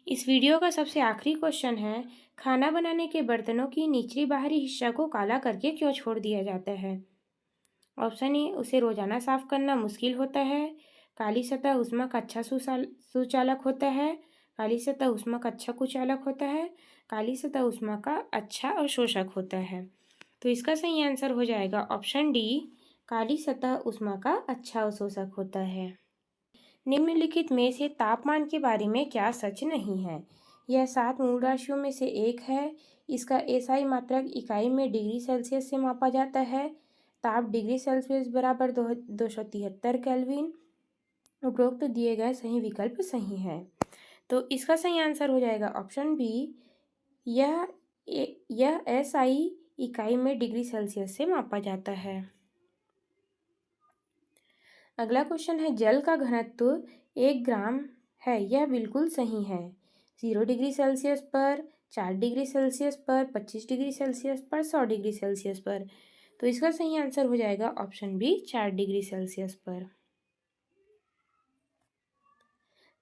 इस वीडियो का सबसे आखिरी क्वेश्चन है, खाना बनाने के बर्तनों की निचली बाहरी हिस्सा को काला करके क्यों छोड़ दिया जाता है? ऑप्शन ए, उसे रोजाना साफ करना मुश्किल होता है, काली सतह ऊष्मा का अच्छा सुचालक होता है, काली सतह ऊष्मा का अच्छा कुचालक होता है, काली सतह ऊष्मा का अच्छा अवशोषक होता है। तो इसका सही आंसर हो जाएगा ऑप्शन डी, काली सतह ऊष्मा का अच्छा अवशोषक होता है। निम्नलिखित में से तापमान के बारे में क्या सच नहीं है? यह 7 मूल राशियों में से एक है, इसका एसआई मात्रक इकाई में डिग्री सेल्सियस से मापा जाता है, ताप डिग्री सेल्सियस बराबर 273 केल्विन। उपरोक्त दिए गए सही विकल्प सही है। तो इसका सही आंसर हो जाएगा ऑप्शन बी, यह एसआई इकाई में डिग्री सेल्सियस से मापा जाता है। अगला क्वेश्चन है, जल का घनत्व 1 ग्राम है, यह बिल्कुल सही है। 0 डिग्री सेल्सियस पर, 4 डिग्री सेल्सियस पर, 25 डिग्री सेल्सियस पर, 100 डिग्री सेल्सियस पर। तो इसका सही आंसर हो जाएगा ऑप्शन बी, 4 डिग्री सेल्सियस पर।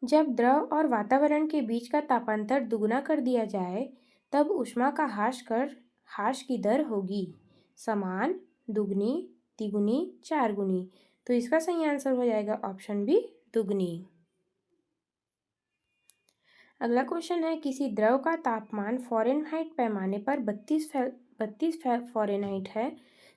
जब द्रव और वातावरण के बीच का तापांतर दुगुना कर दिया जाए तब ऊष्मा का ह्रास की दर होगी समान, दुगनी, तिगुनी, 4 गुनी। तो इसका सही आंसर हो जाएगा ऑप्शन बी, दुगनी। अगला क्वेश्चन है, किसी द्रव का तापमान फ़ारेनहाइट पैमाने पर 32 फ़ारेनहाइट है,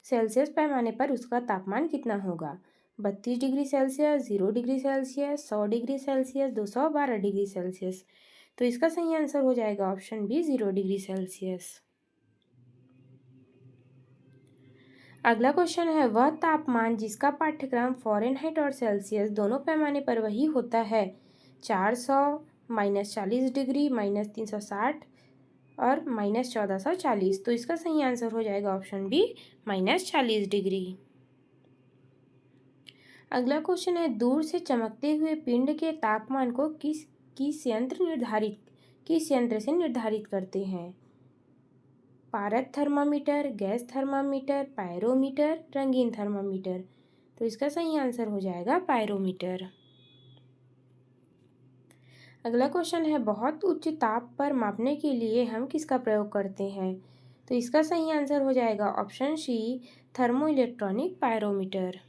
सेल्सियस पैमाने पर उसका तापमान कितना होगा? 32 degree Celsius, 0 degree Celsius, 100 degree Celsius, 212 degree Celsius. तो इसका सही आंसर हो जाएगा ऑप्शन बी, 0 डिग्री सेल्सियस। अगला क्वेश्चन है, वह तापमान जिसका पाठ्यक्रम फ़ारेनहाइट और सेल्सियस दोनों पैमाने पर वही होता है, 400, -40 डिग्री, -360 और -1440। तो इसका सही आंसर हो जाएगा ऑप्शन बी, -40 डिग्री। अगला क्वेश्चन है, दूर से चमकते हुए पिंड के तापमान को किस यंत्र से निर्धारित करते हैं? पारद थर्मामीटर, गैस थर्मामीटर, पायरोमीटर, रंगीन थर्मामीटर। तो इसका सही आंसर हो जाएगा पायरोमीटर। अगला क्वेश्चन है, बहुत उच्च ताप पर मापने के लिए हम किसका प्रयोग करते हैं? तो इसका सही आंसर हो जाएगा option C, thermo electronic pyrometer.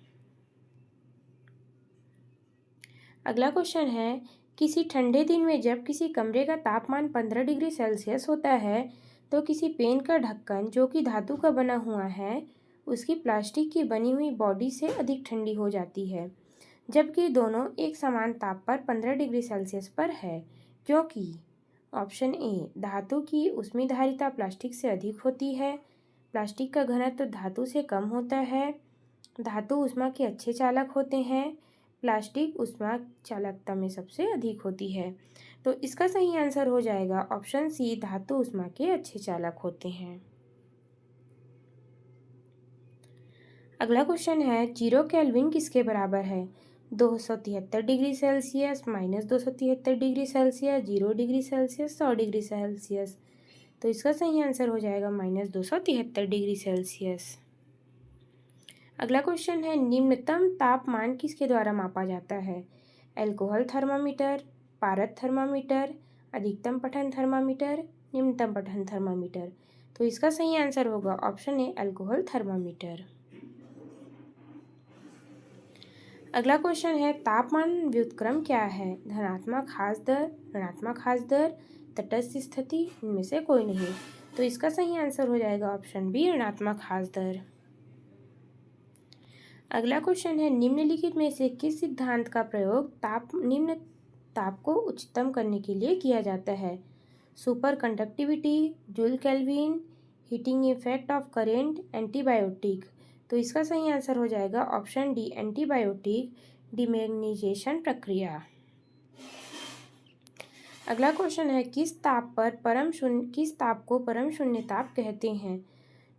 अगला क्वेश्चन है, किसी ठंडे दिन में जब किसी कमरे का तापमान 15 डिग्री सेल्सियस होता है तो किसी पेन का ढक्कन जो कि धातु का बना हुआ है उसकी प्लास्टिक की बनी हुई बॉडी से अधिक ठंडी हो जाती है, जबकि दोनों एक समान ताप पर 15 डिग्री सेल्सियस पर है, क्योंकि ऑप्शन ए, धातु की ऊष्मीधारिता प्लास्टिक से अधिक होती है, प्लास्टिक का घनत्व तो धातु से कम होता है, धातु ऊष्मा के अच्छे चालक होते हैं, प्लास्टिक ऊष्मा चालकता में सबसे अधिक होती है। तो इसका सही आंसर हो जाएगा ऑप्शन सी, धातु ऊष्मा के अच्छे चालक होते हैं। अगला क्वेश्चन है, 0 केल्विन किसके बराबर है? 273 degree Celsius, -273 degree Celsius, 0 degree Celsius, 100 degree Celsius. तो इसका सही आंसर हो जाएगा -273 डिग्री सेल्सियस। अगला क्वेश्चन है, निम्नतम तापमान किसके द्वारा मापा जाता है? एल्कोहल थर्मामीटर, पारद थर्मामीटर, अधिकतम पठन थर्मामीटर, निम्नतम पठन थर्मामीटर। तो इसका सही आंसर होगा ऑप्शन ए, एल्कोहल थर्मामीटर। अगला क्वेश्चन है, तापमान व्युत्क्रम क्या है? धनात्मक हास दर, ऋणात्मक हास दर, तटस्थ स्थिति, इनमें से कोई नहीं। तो इसका सही आंसर हो जाएगा ऑप्शन बी, ऋणात्मक हास दर। अगला क्वेश्चन है, निम्नलिखित में से किस सिद्धांत का प्रयोग निम्न ताप को उच्चतम करने के लिए किया जाता है? Super conductivity, joule kelvin, heating effect of current, antibiotic. तो इसका सही आंसर हो जाएगा ऑप्शन डी, एंटीबायोटिक डिमैग्नीजेशन प्रक्रिया। अगला क्वेश्चन है, किस ताप को परम शून्य ताप कहते हैं?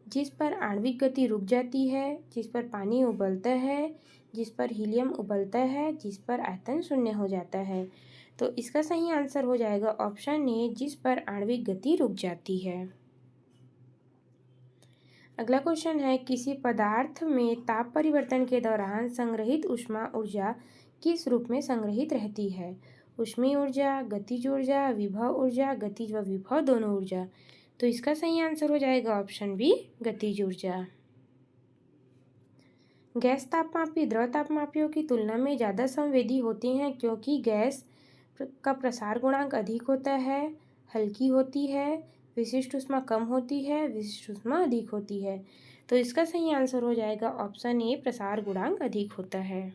जिस पर आणविक गति रुक जाती है, जिस पर पानी उबलता है, जिस पर हीलियम उबलता है, जिस पर आयतन शून्य हो जाता है। तो इसका सही आंसर हो जाएगा ऑप्शन ए, जिस पर आणविक गति रुक जाती है। अगला क्वेश्चन है, किसी पदार्थ में ताप परिवर्तन के दौरान संग्रहित ऊष्मा ऊर्जा किस रूप में संग्रहित रहती है? ऊष्मीय ऊर्जा, गतिज ऊर्जा, विभव ऊर्जा, गतिज व विभव दोनों ऊर्जा। तो इसका सही आंसर हो जाएगा ऑप्शन बी, गतिज ऊर्जा। गैस तापमापी द्रव तापमापियों की तुलना में ज़्यादा संवेदी होती हैं क्योंकि गैस का प्रसार गुणांक अधिक होता है, हल्की होती है, विशिष्ट ऊष्मा कम होती है, विशिष्ट ऊष्मा अधिक होती है। तो इसका सही आंसर हो जाएगा ऑप्शन ए, प्रसार गुणांक अधिक होता है।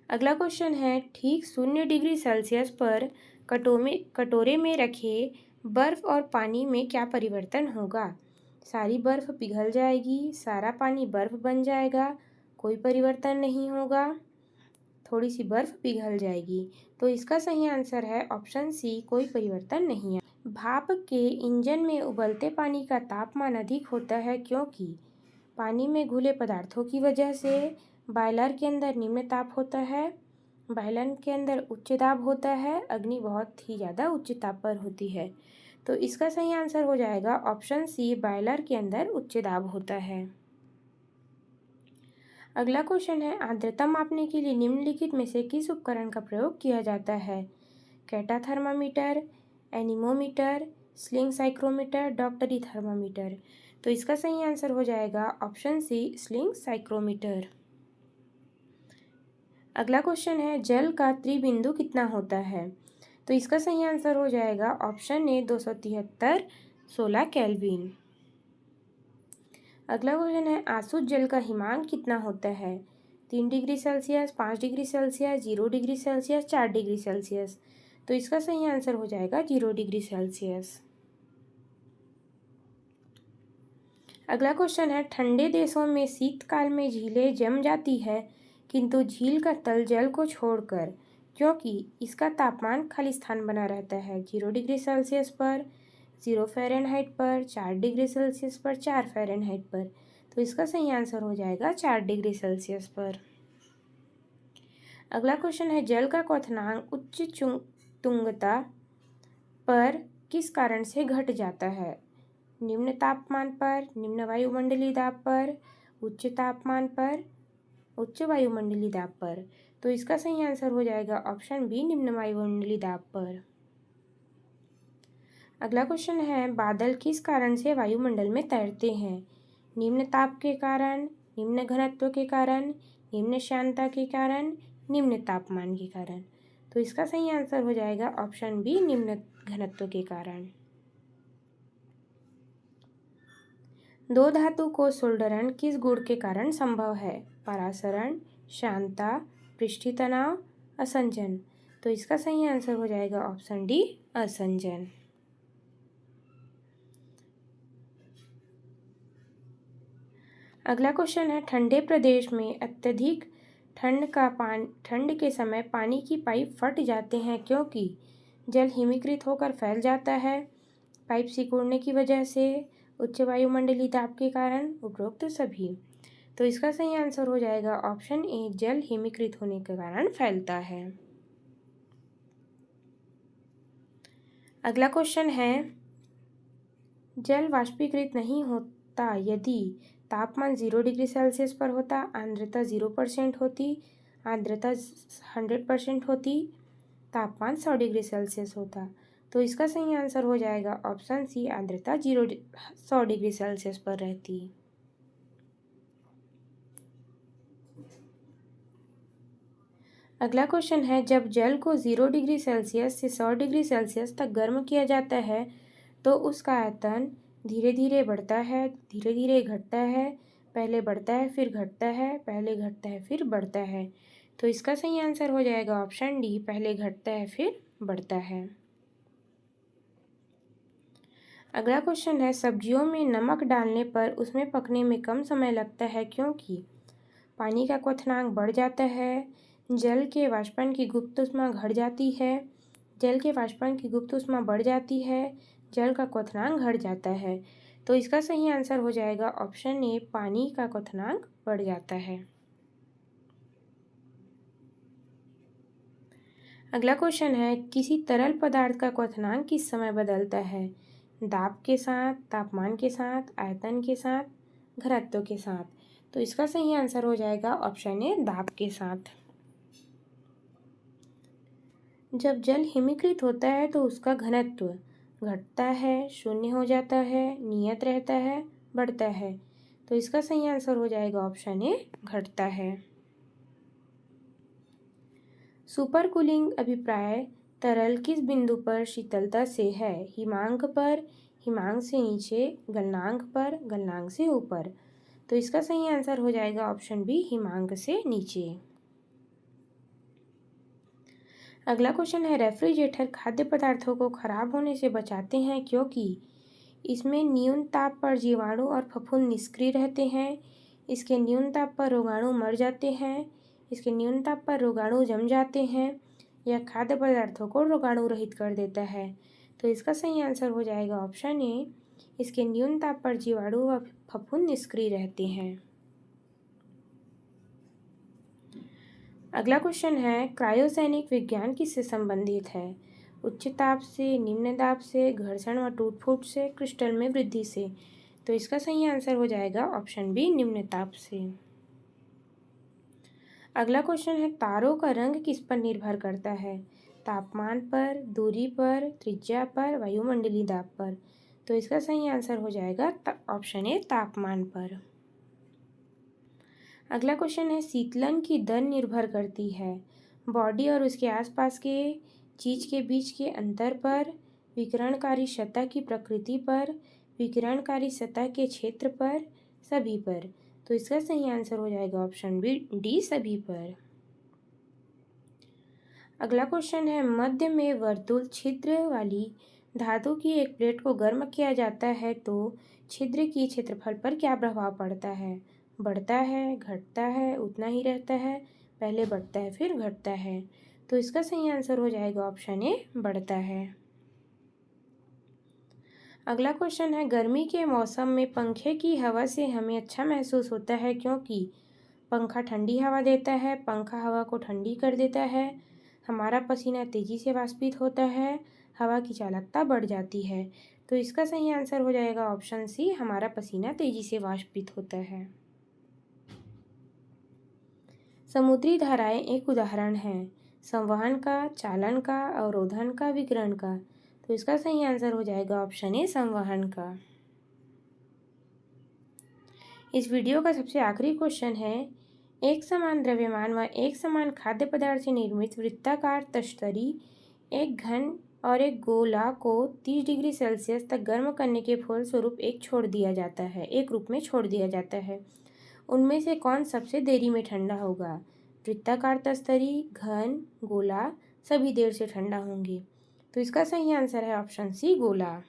अगला क्वेश्चन है, ठीक 0 डिग्री सेल्सियस पर कटोरे में रखे बर्फ और पानी में क्या परिवर्तन होगा? सारी बर्फ पिघल जाएगी, सारा पानी बर्फ बन जाएगा, कोई परिवर्तन नहीं होगा, थोड़ी सी बर्फ पिघल जाएगी। तो इसका सही आंसर है ऑप्शन सी, कोई परिवर्तन नहीं है। भाप के इंजन में उबलते पानी का तापमान अधिक होता है क्योंकि पानी में घुले पदार्थों की वजह से। बॉयलर के अंदर निम्न ताप होता है, बॉयलर के अंदर उच्च दाब होता है, अग्नि बहुत ही ज़्यादा उच्च ताप पर होती है। तो इसका सही आंसर हो जाएगा ऑप्शन सी, बॉयलर के अंदर उच्च दाब होता है। अगला क्वेश्चन है, आर्द्रता मापने के लिए निम्नलिखित में से किस उपकरण का प्रयोग किया जाता है? Kata thermometer, anemometer, sling psychrometer, Doppler thermometer. तो इसका सही आंसर हो जाएगा ऑप्शन सी, स्लिंग साइक्रोमीटर। अगला क्वेश्चन है, जल का त्रिबिंदु कितना होता है? तो इसका सही आंसर हो जाएगा ऑप्शन ए, 273 16 केल्विन। अगला क्वेश्चन है, आसुत जल का हिमांक कितना होता है? 3 degree Celsius, 5 degree Celsius, 0 degree Celsius, 4 degree Celsius. तो इसका सही आंसर हो जाएगा 0 डिग्री सेल्सियस। अगला क्वेश्चन है, ठंडे देशों में शीतकाल में झीलें जम जाती है किंतु झील का तल जल को छोड़कर, क्योंकि इसका तापमान खाली स्थान बना रहता है 0 डिग्री सेल्सियस पर, 0 फ़ारेनहाइट पर, 4 डिग्री सेल्सियस पर, 4 फ़ारेनहाइट पर। तो इसका सही आंसर हो जाएगा 4 डिग्री सेल्सियस पर। अगला क्वेश्चन है, जल का क्वथनांक उच्च तुंगता पर किस कारण से घट जाता है? निम्न तापमान पर, निम्न वायुमंडलीय दाब पर, उच्च तापमान पर, उच्च वायुमंडलीय दाब पर। तो इसका सही आंसर हो जाएगा ऑप्शन बी, निम्न वायुमंडलीय दाब पर। अगला क्वेश्चन है, बादल किस कारण से वायुमंडल में तैरते हैं? निम्न ताप के कारण, निम्न घनत्व के कारण, निम्न श्यानता के कारण, निम्न तापमान के कारण। तो इसका सही आंसर हो जाएगा ऑप्शन बी, निम्न घनत्व के कारण। दो धातु को सोल्डरन किस गुण के कारण संभव है? परासरण, श्यानता, पृष्ठीय तनाव, असंजन। तो इसका सही आंसर हो जाएगा ऑप्शन डी, असंजन। अगला क्वेश्चन है, ठंडे प्रदेश में अत्यधिक ठंड के समय पानी की पाइप फट जाते हैं क्योंकि जल हिमीकृत होकर फैल जाता है, पाइप सिकुड़ने की वजह से, उच्च वायुमंडलीय दाब के कारण, उपरोक्त सभी। तो इसका सही आंसर हो जाएगा ऑप्शन ए, जल हिमीकृत होने के कारण फैलता है। अगला क्वेश्चन है, जल वाष्पीकृत नहीं होता यदि तापमान 0 डिग्री सेल्सियस पर होता, आर्द्रता 0% होती, आर्द्रता 100% होती, तापमान 100 डिग्री सेल्सियस होता। तो इसका सही आंसर हो जाएगा ऑप्शन सी, आर्द्रता 100 डिग्री सेल्सियस पर रहती। अगला क्वेश्चन है, जब जल को 0 डिग्री सेल्सियस से 100 डिग्री सेल्सियस तक गर्म किया जाता है तो उसका आयतन धीरे धीरे बढ़ता है, धीरे धीरे घटता है, पहले बढ़ता है फिर घटता है, पहले घटता है फिर बढ़ता है। तो इसका सही आंसर हो जाएगा ऑप्शन डी, पहले घटता है फिर बढ़ता है। अगला क्वेश्चन है, सब्जियों में नमक डालने पर उसमें पकने में कम समय लगता है क्योंकि पानी का क्वथनांक बढ़ जाता है, जल के वाष्पन की गुप्त ऊष्मा घट जाती है, जल के वाष्पन की गुप्त ऊष्मा बढ़ जाती है, जल का क्वथनांक घट जाता है। तो इसका सही आंसर हो जाएगा ऑप्शन ए, पानी का क्वथनांक बढ़ जाता है। अगला क्वेश्चन है, किसी तरल पदार्थ का क्वथनांक किस समय बदलता है? दाब के साथ, तापमान के साथ, आयतन के साथ, घनत्व के साथ। तो इसका सही आंसर हो जाएगा ऑप्शन ए, दाब के साथ। जब जल हिमीकृत होता है तो उसका घनत्व घटता है, शून्य हो जाता है, नियत रहता है, बढ़ता है। तो इसका सही आंसर हो जाएगा ऑप्शन ए, घटता है। सुपर कूलिंग अभिप्राय तरल किस बिंदु पर शीतलता से है? हिमांक पर, हिमांक से नीचे, गलनांक पर, गलनांक से ऊपर। तो इसका सही आंसर हो जाएगा ऑप्शन बी, हिमांक से नीचे। अगला क्वेश्चन है, रेफ्रिजरेटर खाद्य पदार्थों को खराब होने से बचाते हैं क्योंकि इसमें न्यून ताप पर जीवाणु और फफूंद निष्क्रिय रहते हैं, इसके न्यून ताप पर रोगाणु मर जाते हैं, इसके न्यून ताप पर रोगाणु जम जाते हैं, यह खाद्य पदार्थों को रोगाणु रहित कर देता है। तो इसका सही आंसर हो जाएगा ऑप्शन ए, इसके न्यून ताप पर जीवाणु व फफूंद निष्क्रिय रहते हैं। अगला क्वेश्चन है, क्रायोजेनिक विज्ञान किससे संबंधित है? उच्च ताप से, निम्न दाब से, घर्षण व टूट फूट से, क्रिस्टल में वृद्धि से। तो इसका सही आंसर हो जाएगा ऑप्शन बी, निम्न ताप से। अगला क्वेश्चन है, तारों का रंग किस पर निर्भर करता है? तापमान पर, दूरी पर, त्रिज्या पर, वायुमंडलीय दाब पर। तो इसका सही आंसर हो जाएगा ऑप्शन ए, तापमान पर। अगला क्वेश्चन है, शीतलन की दर निर्भर करती है बॉडी और उसके आसपास के चीज के बीच के अंतर पर, विकिरणकारी सतह की प्रकृति पर, विकिरणकारी सतह के क्षेत्र पर, सभी पर। तो इसका सही आंसर हो जाएगा ऑप्शन बी, डी, सभी पर। अगला क्वेश्चन है, मध्य में वर्तुल छिद्र वाली धातु की एक प्लेट को गर्म किया जाता है तो छिद्र की क्षेत्रफल पर क्या प्रभाव पड़ता है? बढ़ता है, घटता है, उतना ही रहता है, पहले बढ़ता है फिर घटता है। तो इसका सही आंसर हो जाएगा ऑप्शन ए, बढ़ता है। अगला क्वेश्चन है, गर्मी के मौसम में पंखे की हवा से हमें अच्छा महसूस होता है क्योंकि पंखा ठंडी हवा देता है, पंखा हवा को ठंडी कर देता है, हमारा पसीना तेजी से वाष्पित होता है, हवा की चालकता बढ़ जाती है। तो इसका सही आंसर हो जाएगा ऑप्शन सी, हमारा पसीना तेजी से वाष्पित होता है। समुद्री धाराएं एक उदाहरण है संवहन का, चालन का, अवरोधन का, विकिरण का। तो इसका सही आंसर हो जाएगा ऑप्शन ए, संवहन का। इस वीडियो का सबसे आखिरी क्वेश्चन है, एक समान द्रव्यमान व एक समान खाद्य पदार्थ से निर्मित वृत्ताकार तस्तरी एक घन और एक गोला को 30 डिग्री सेल्सियस तक गर्म करने के फलस्वरूप एक रूप में छोड़ दिया जाता है। उनमें से कौन सबसे देरी में ठंडा होगा? वृत्ताकार तस्तरी, घन, गोला सभी देर से ठंडा होंगे। तो इसका सही आंसर है ऑप्शन सी, गोला।